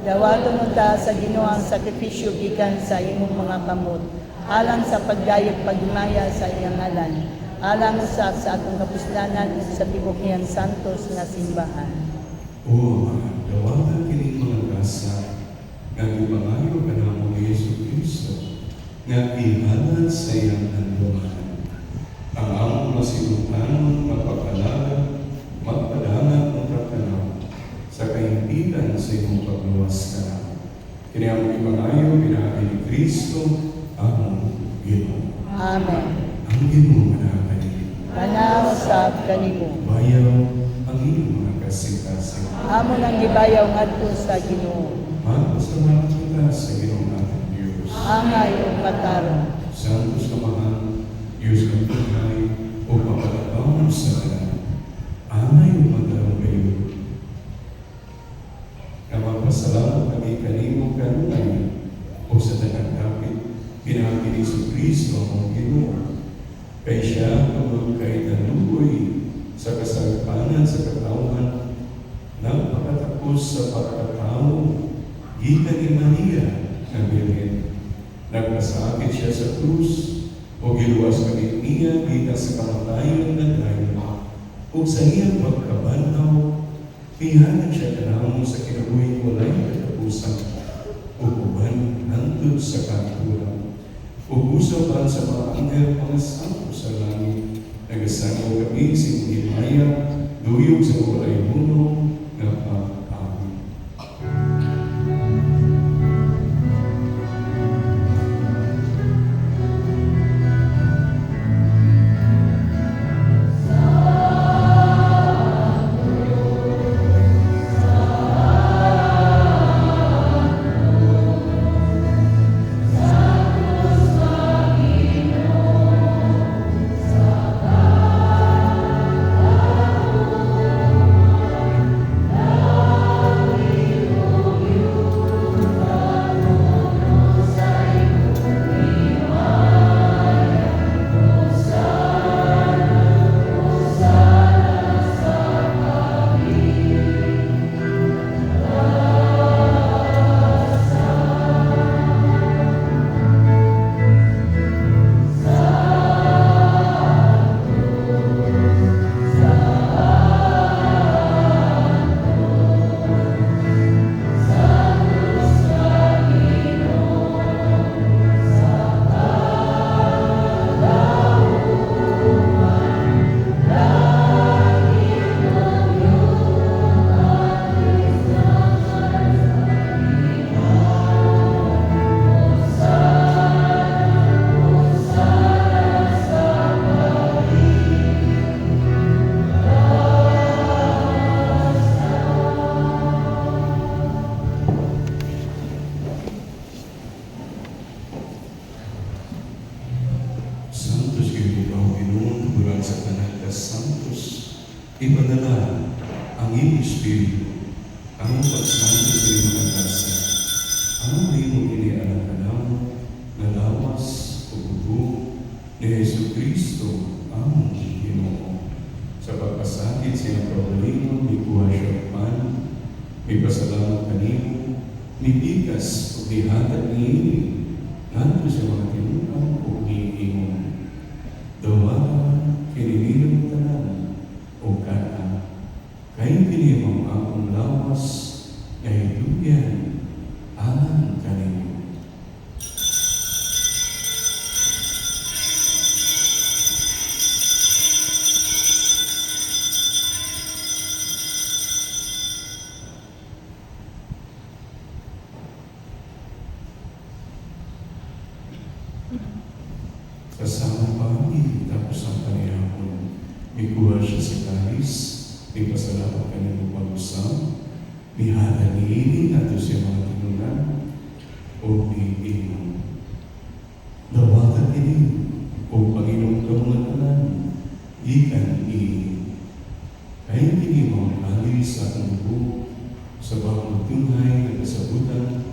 Dawaton mo ta sa Ginoo ang sakripisyo gikan sa imong mga kamot, alang sa pagdayeg pagmaya sa iyang ngalan, alang sa atong kapuslanan ug sa tibuok niyang santos nga simbahan. O Ama, dawatan kining mga grasya nga gipangayo kanamo ni Hesus Kristo nga ihalad sa iyang handungan. Ang among masinutan mapagkalala, magpadangat ng pagkanaw sa kaimpitan sa imong pagluwas kanamo. Kiniang ipangayo, pinahay ni Kristo, ang Ginoo. Amen. Ang Ginoo manakanin. Panausap kanimo. Bayaw ang iyong mga kasing-kasing. Amo nang gibayaw ngadto sa Ginoo. Magpasalamat kita sa Ginoong ating Diyos. Angay ug matarong. Santos kamahan, Diyos ng buhay, o papalabang sa kanan. Angay o magdarong kayo. Na magpasalamat kami kanimo kanunay o sa tanang kapit, pinahagi ni Kristo ang Ginoo. Kay siya tungkol kay tanuboy sa kasagapanan sa katawan, nagpakatapos sa pagkatao, gikan ni Maria na Birhen. Nagpasakit siya sa krus, o giluwas kami niya gikan sa kamatayon na dayon. O sa iyang pagkabanaw, pihanan siya kanamo sa kinabuhing walay katapusan, o uban hantod sa kanturan. O usapan sa mga anghel mga santo sa langit, nagasanaw kami si Himaya, duyog sa walay hunong na pag-amin. Santos Ginoong Ginoong bulan sa tanan ka Santos, ipadala ang iyong Espiritu, ang pagsanto sa iyong mga kasa, ang iyong inianak ka namo, na lawas o bubo ni Jesu Kristo ang Ginoo. Sa pagpasakit sa iyong problema, may kuha siya pan, may pasalamat kanimo, may bigas o dihatag niini, nanto sa mga tinutang o niimong. Dawaran, kinininong tanan, o kana, kay pinimang akong lawas, kay duyan, alang kanino. Kasama pagi, tapos ang panihapon, may kuha siya sa kalis, may pasalamat kanino pag-usam, may hatangiinin nato siya mga tinunan, o may inom. Dawagan ini, o Panginoong kamulatanan, ikan ini. Kaya kini mga kalis sa akong dugo, sa bagong tunay na kasabutan,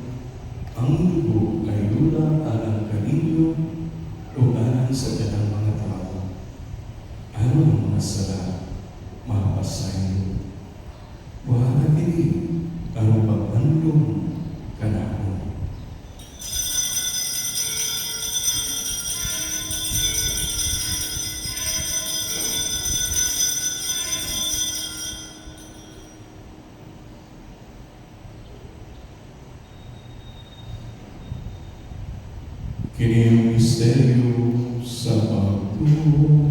ang dugo ay lula alang kanino, o alang sa tanang mga tao. Ano ang mga sala, mapasayo? Wala kini, ang pag-andong kanako. Kini ang misteryo sa pagtuo.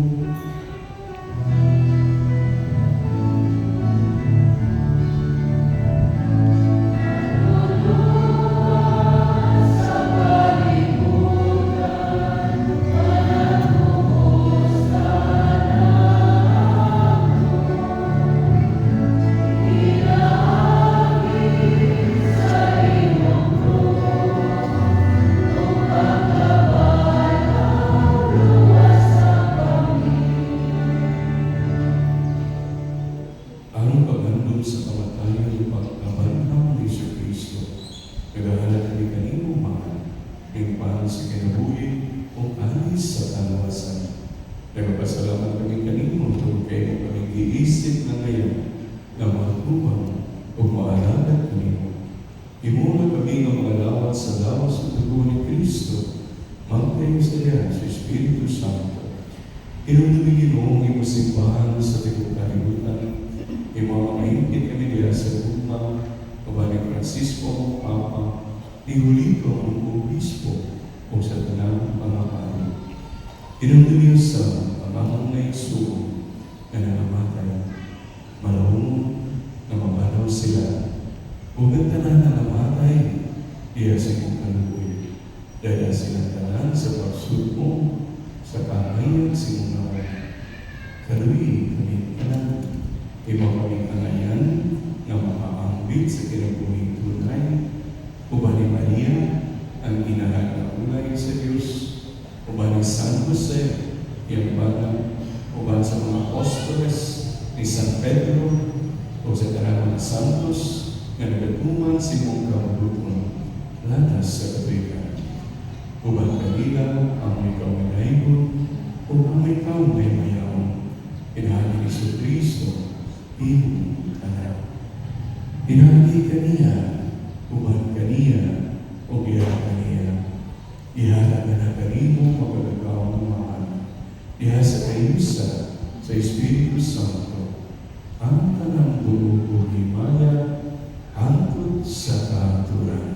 naman sa kinabuhi o alis sa kalawasan. Nagpasalamat kami kanino kung kayo kami giisip na ngayon na magtuwang o maalagat kanino. Imuna kami ng mga lawat sa lawas ng dugo ni Kristo, magkayo sa iya sa Espiritu Santo. Inunubig Ginoong imo simbahan sa tibok kalibutan, mga maingkit kami diya sa Roma, ni Francisco, Papa, ni Julito, ang Obispo, o sa tanang pangapari. Inunubig sa amang na igsuo na nangamatay, malahong na mabalaw sila. Huwag tanan na namatay, diya sa kong kaluwi. Dahil silang tanan sa pagsuko, sa kahayag sa mong naman. Kaluwi, kami tanan, iba kaming angayan na makaambit sa kinabuhing tunay, uba ni Maria, ang inahan na ulay sa Diyos, uba ni San Jose, yung bata, uba sa mga apostoles, ni San Pedro, o sa tanang mga santos, nga nagatuman si mong kabuton, latas sa Katrika. Uban kanila ang may kaunaygon, o ang may kaunay mayaon, inahagi ni Kristo, imong anak. Inahagi kaniya, uban kaniya, o ihala kaniya. Ihala ka na kanimo magagawang mahal. Diha sa kayusa sa Espiritu Santo, ang tanang buo o himaya, hangtod sa katuran.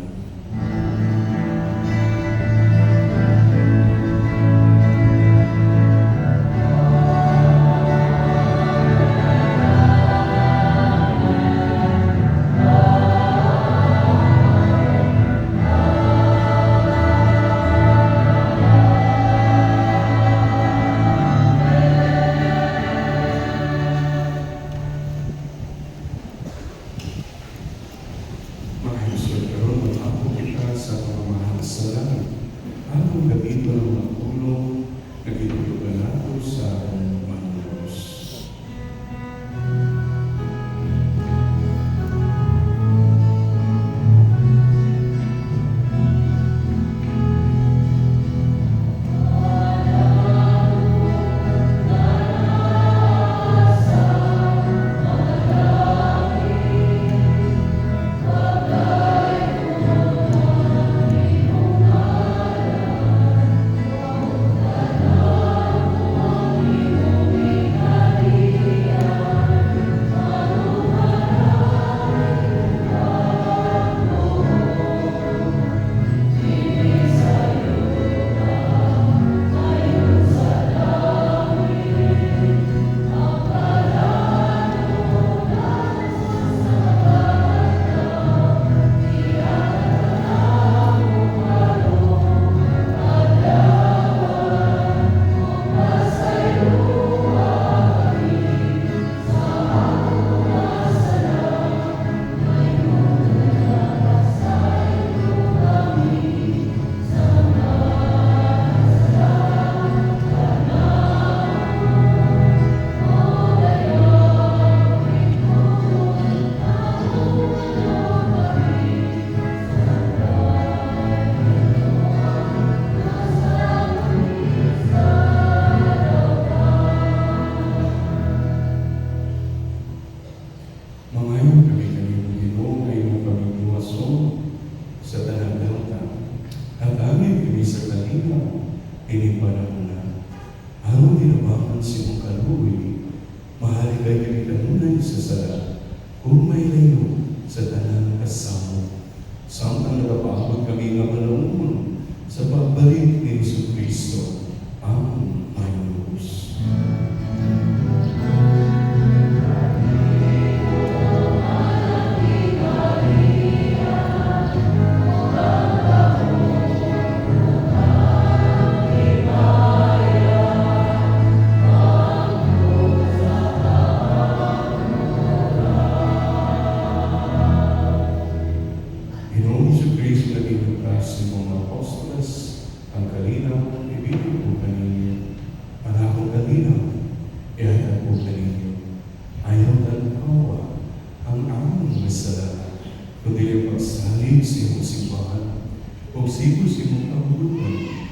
Magsibos imong kabuluhan.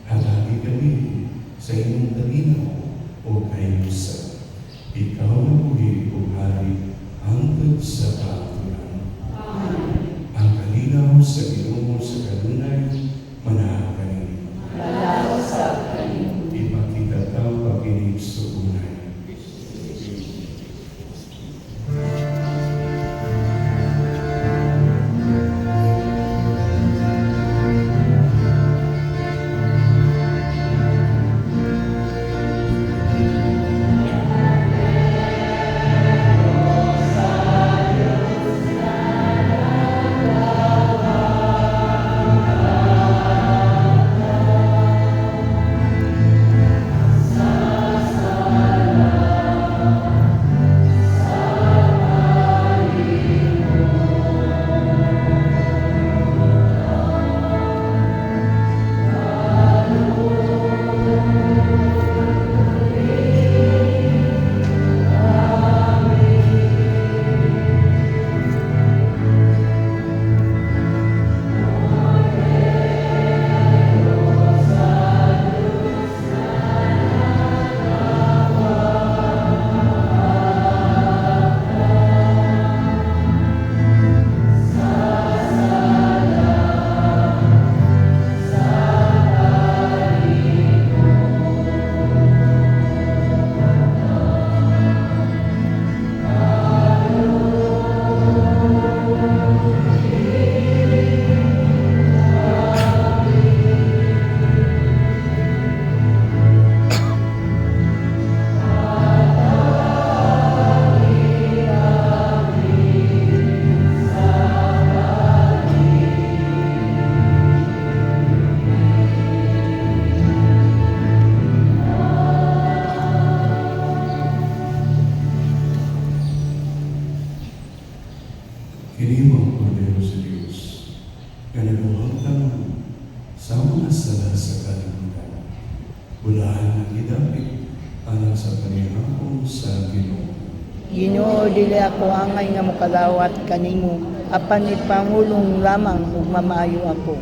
Halagi kami sa imong kalinaw o kayusa. Ikaw na buhi o hari hangtod sa kaaturan. Ang kalinaw sa Ginoo sa kanunay manahan kani. Malaw sa kanimo. Ipakita taw pakinig sa unay. Kiniwang Kordero sa Diyos, na naluhangtang sa mga sala sa kalibutan. Bulahan ng idapit, alang sa panihapon sa Ginoo. Ginoo dili ako angay nga mokalawat kanimo, apan ni Pangulong lamang ug mamaayo ako.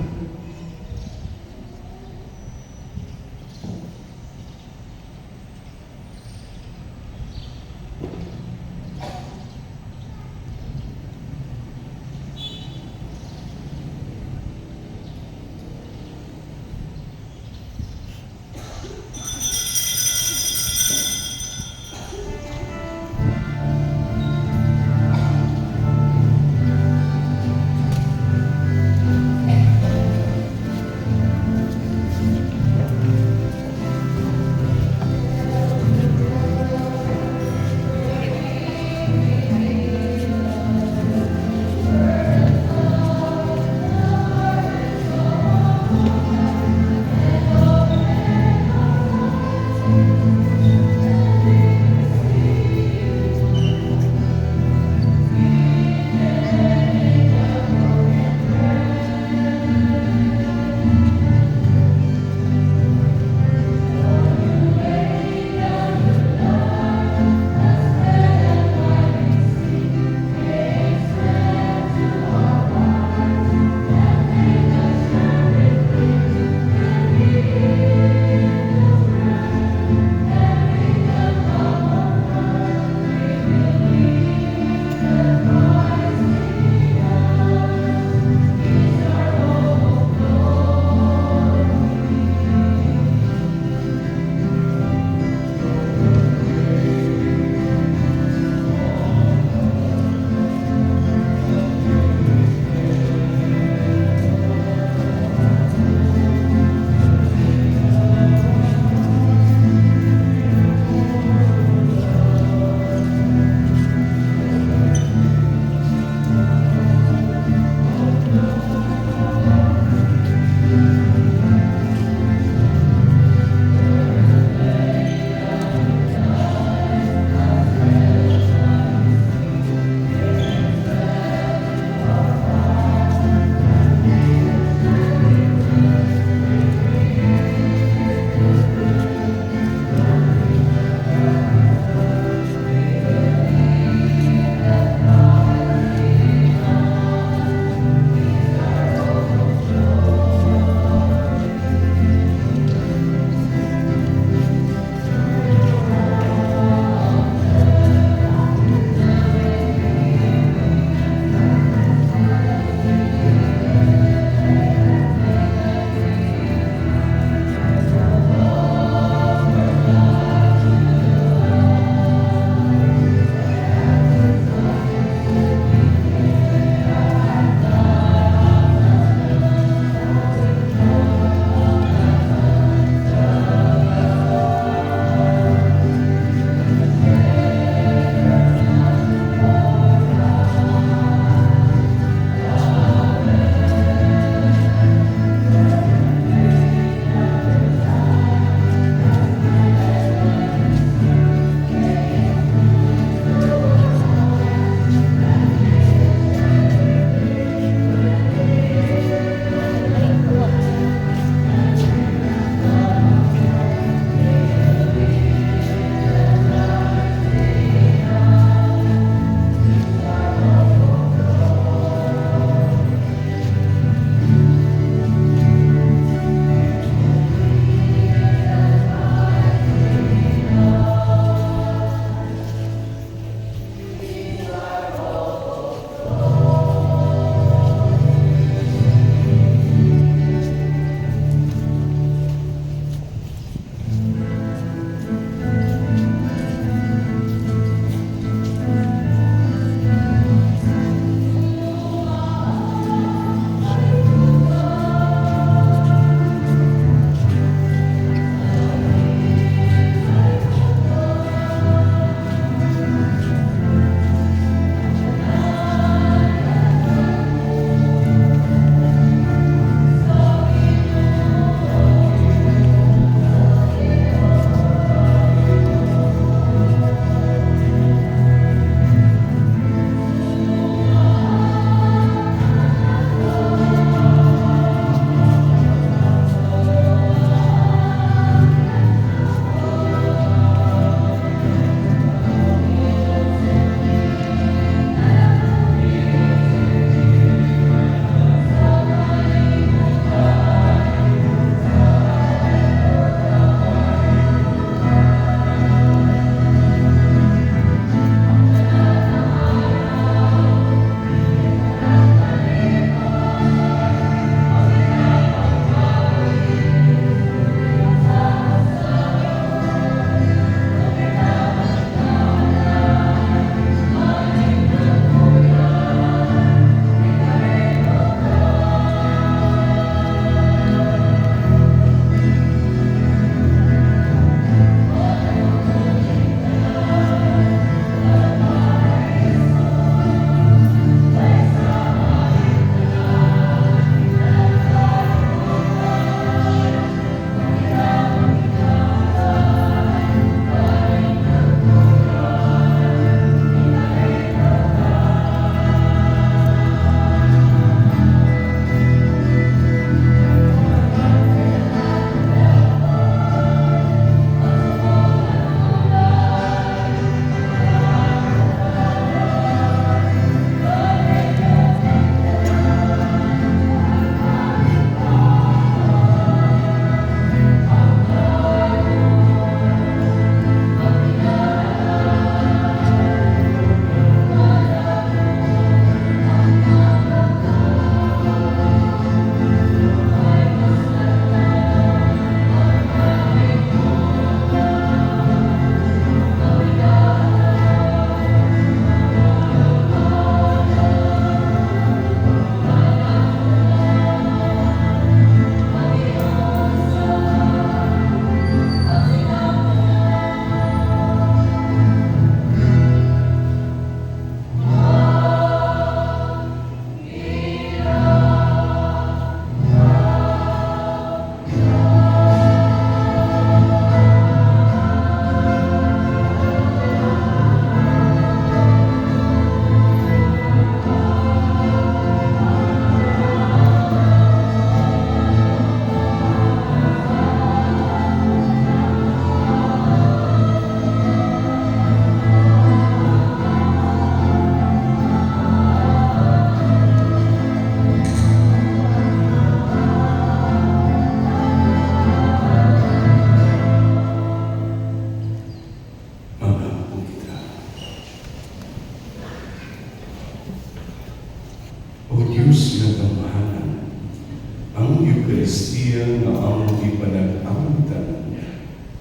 ang Eucharistia nga among ipanag-amutan,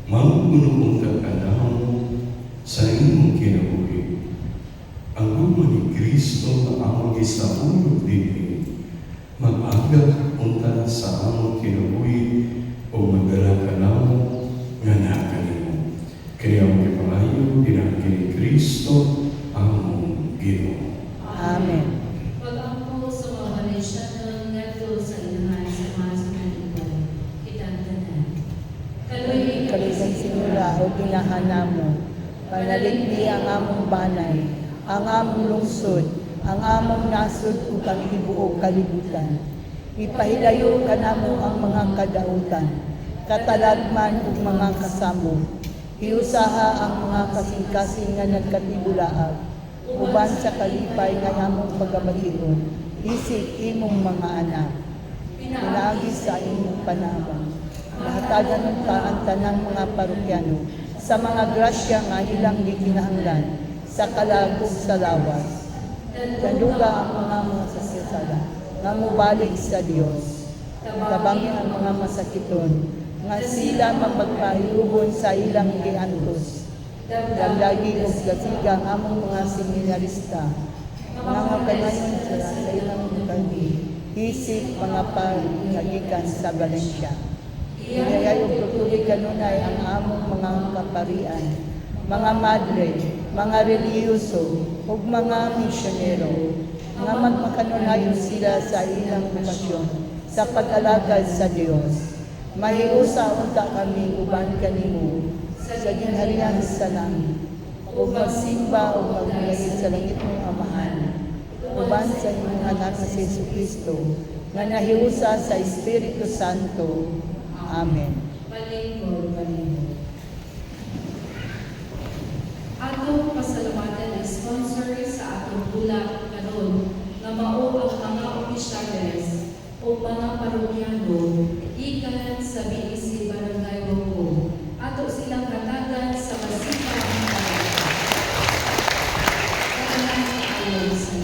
magpunuuntag anamo sa imong kinabuhi. Ang gugma ni Kristo nga among isaulog dinhi, mag-agak unta sa among kinabuhi o magdala ka namo nga nakanimo. Kaya ang kipangayo, pinagi ni Kristo, among Ginoo. Amen. Pag-ampo sa mga Valenciano ngadto sa ilahan sa mga sinalipan, kitantanan. Kaluy Kalisan sinula o ginahan mo, panaligdi ang among banay, ang among lungsod, ang among nasod ug ang tibuok kalibutan. Ipahilayo ka namo ang mga kadautan, katalagman ug mga kasamo. Iusaha ang mga kasing-kasing nga nagkatibulaag, uban sa kalipay nga among pagabatigon, isip imong mga anak. Pinaagi sa imong panabang. Mahatagan ng ang tanang mga parokyano sa mga grasya nga ilang gikinahanglan sa kalagog sa lawas. Daduga ang mga sasasala nga mubalik sa Dios. Tabangin ang mga masakiton nga sila mapagpahilubon sa ilang giantos. Damdagi ug gasigang among mga seminarista nga magkanayon sila sa ilang kami isip mga pagkagikan sa Valencia. Iyayay ug tutuloy kanunay ang among mga kaparian, mga madre, mga reliyoso ug mga misyonero nga magmakanunayon sila sa ilang bukasyon sa pag-alagad sa Dios. Mahiusa unta kami uban kanimo sa ginharian sa langit, ug magsimba ug magmulay sa langit mong Amahan, uban sa imong anak na si Jesucristo, nga nahiusa sa Espiritu Santo. Amen. Palingkod. Atong pasalamatan ang sponsor sa atong bulak karon nga mao ang mga opisyales o mga parokyano ikan sa BEC Barangay Boko. Ato silang katagan sa masipag ayon sa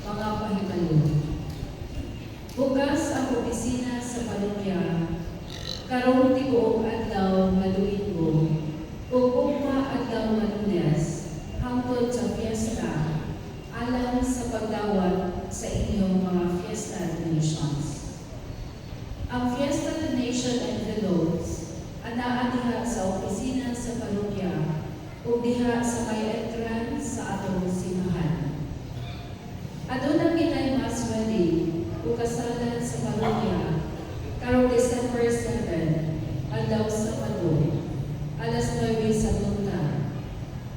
mga pahibalo. Bukas ang opisina sa parokya karong tibuok adlaw nga Domingo ug ugma adlaw nga Lunes hangtod sa fiesta alang sa pagdawat sa inyong mga fiesta donations. Ang fiesta donation envelopes anaa diha sa opisina sa parokya ug diha sa may entrance sa atong simbahan. Aduna kitay mass wedding ug kasalan sa parokya karong December 7, adlaw Sabado, alas 9 sa punta.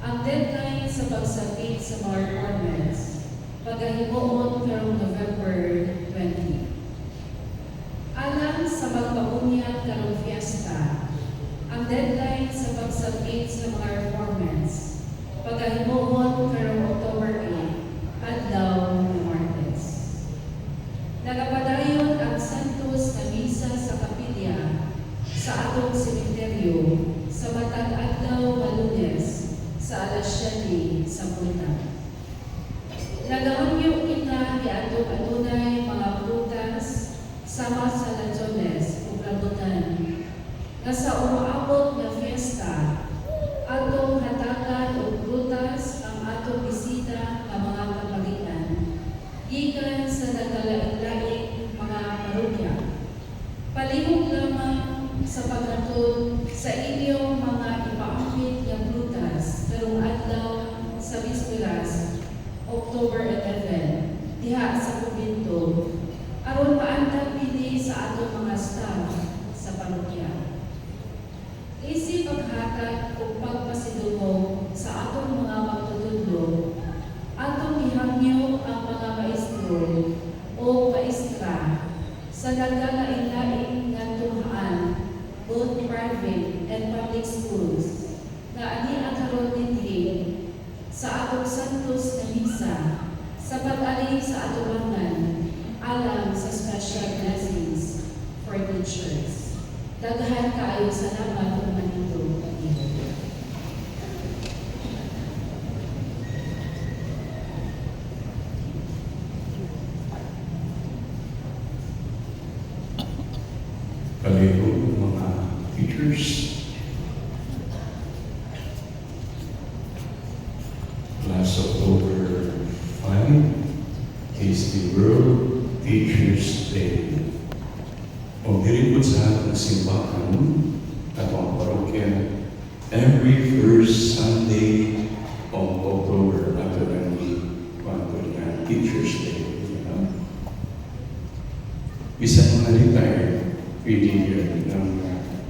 Ang deadline sa pagsabit sa mga requirements, paghahimuon karong November 20. Alang sa magpabunyag karong fiesta, ang deadline sa pagsabit sa mga requirements, paghahimuon karong October 8, adlaw ng Martes. Nagapadayon ang Santos na misa sa kapilya sa atong sementeryo sa matag adlaw nga Lunes sa alas 7 sa punta. Nagaunyo kita ni atong adunay mga prutas sama sa lanzones ug rambutan nga sa umaabot nga fiesta atong hatagan og prutas ang atong bisita nga mga kapalitan gikan sa nagkalain-laing mga parokya. Palihog lamang sa paghatod sa inyong mga ipaambit nga prutas karong adlaw sa Bisperas, October 11, diha sa kumbento, aron paantang pili sa atong mga staff sa parokya. Isip paghatag o pagpasidungog sa atong mga magtutudlo, atong ihangyo ang mga maestro o maestra sa nagkalain-lain nga tunghaan, both private and public schools, na ani ang karon dinhi sa atong Santos na misa sa pag-ali sa atubangan alang sa special blessings for teachers. Daghan kaayo salamat ug manito. Palihog mga teachers. Last October 5 is the World Teachers Day. O diripod sa ating simbahan at ang parokya every first Sunday of October after the Teachers Day. Isang mga retired PDR ng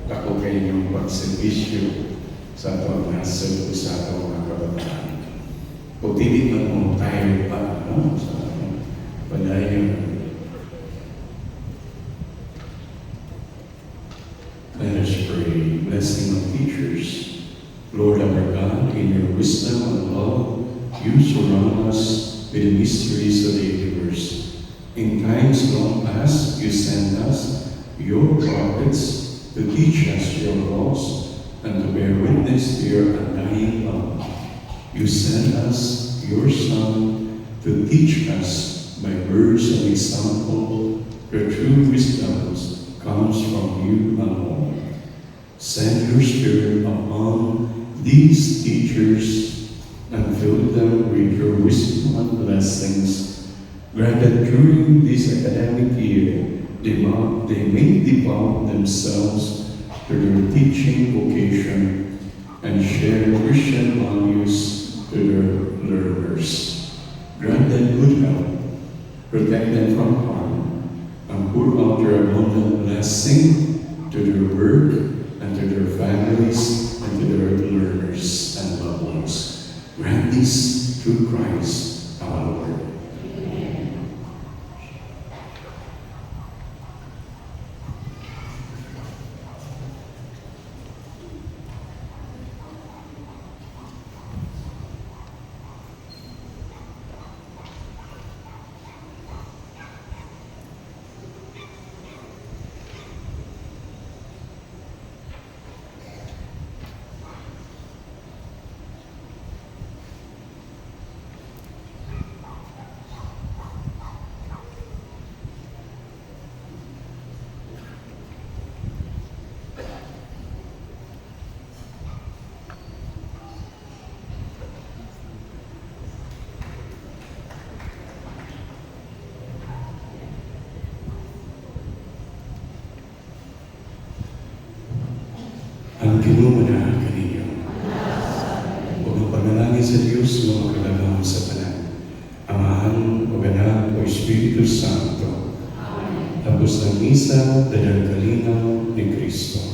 kakugay ng pagservisyo sa atong nasal sa atong mga kabataan. Kung tinig na mo tayo pa sa padayon. Let us pray. Blessing of teachers. Lord our God, in your wisdom and love, you surround us with the mysteries of the universe. In times long past, you sent us, your prophets, to teach us your laws and to bear witness to your undying love. You sent us, your Son, to teach us by words and example the true wisdom comes from you alone. Send your Spirit upon these teachers and fill them with your wisdom and blessings. Grant that during this academic year, they may devote themselves to their teaching vocation and share Christian values to their learners. Grant them good health, protect them from harm, and pour out your abundant blessing to their work and to their families and to their learners and loved ones. Grant this through Christ our Lord. Ang kinumana kaninyo. Huwag ang panalangin sa Diyos na makalagam sa tanan. Amahan, o Anak, o Espiritu Santo. Tapos ng misa, dalal kalinaw ni Kristo.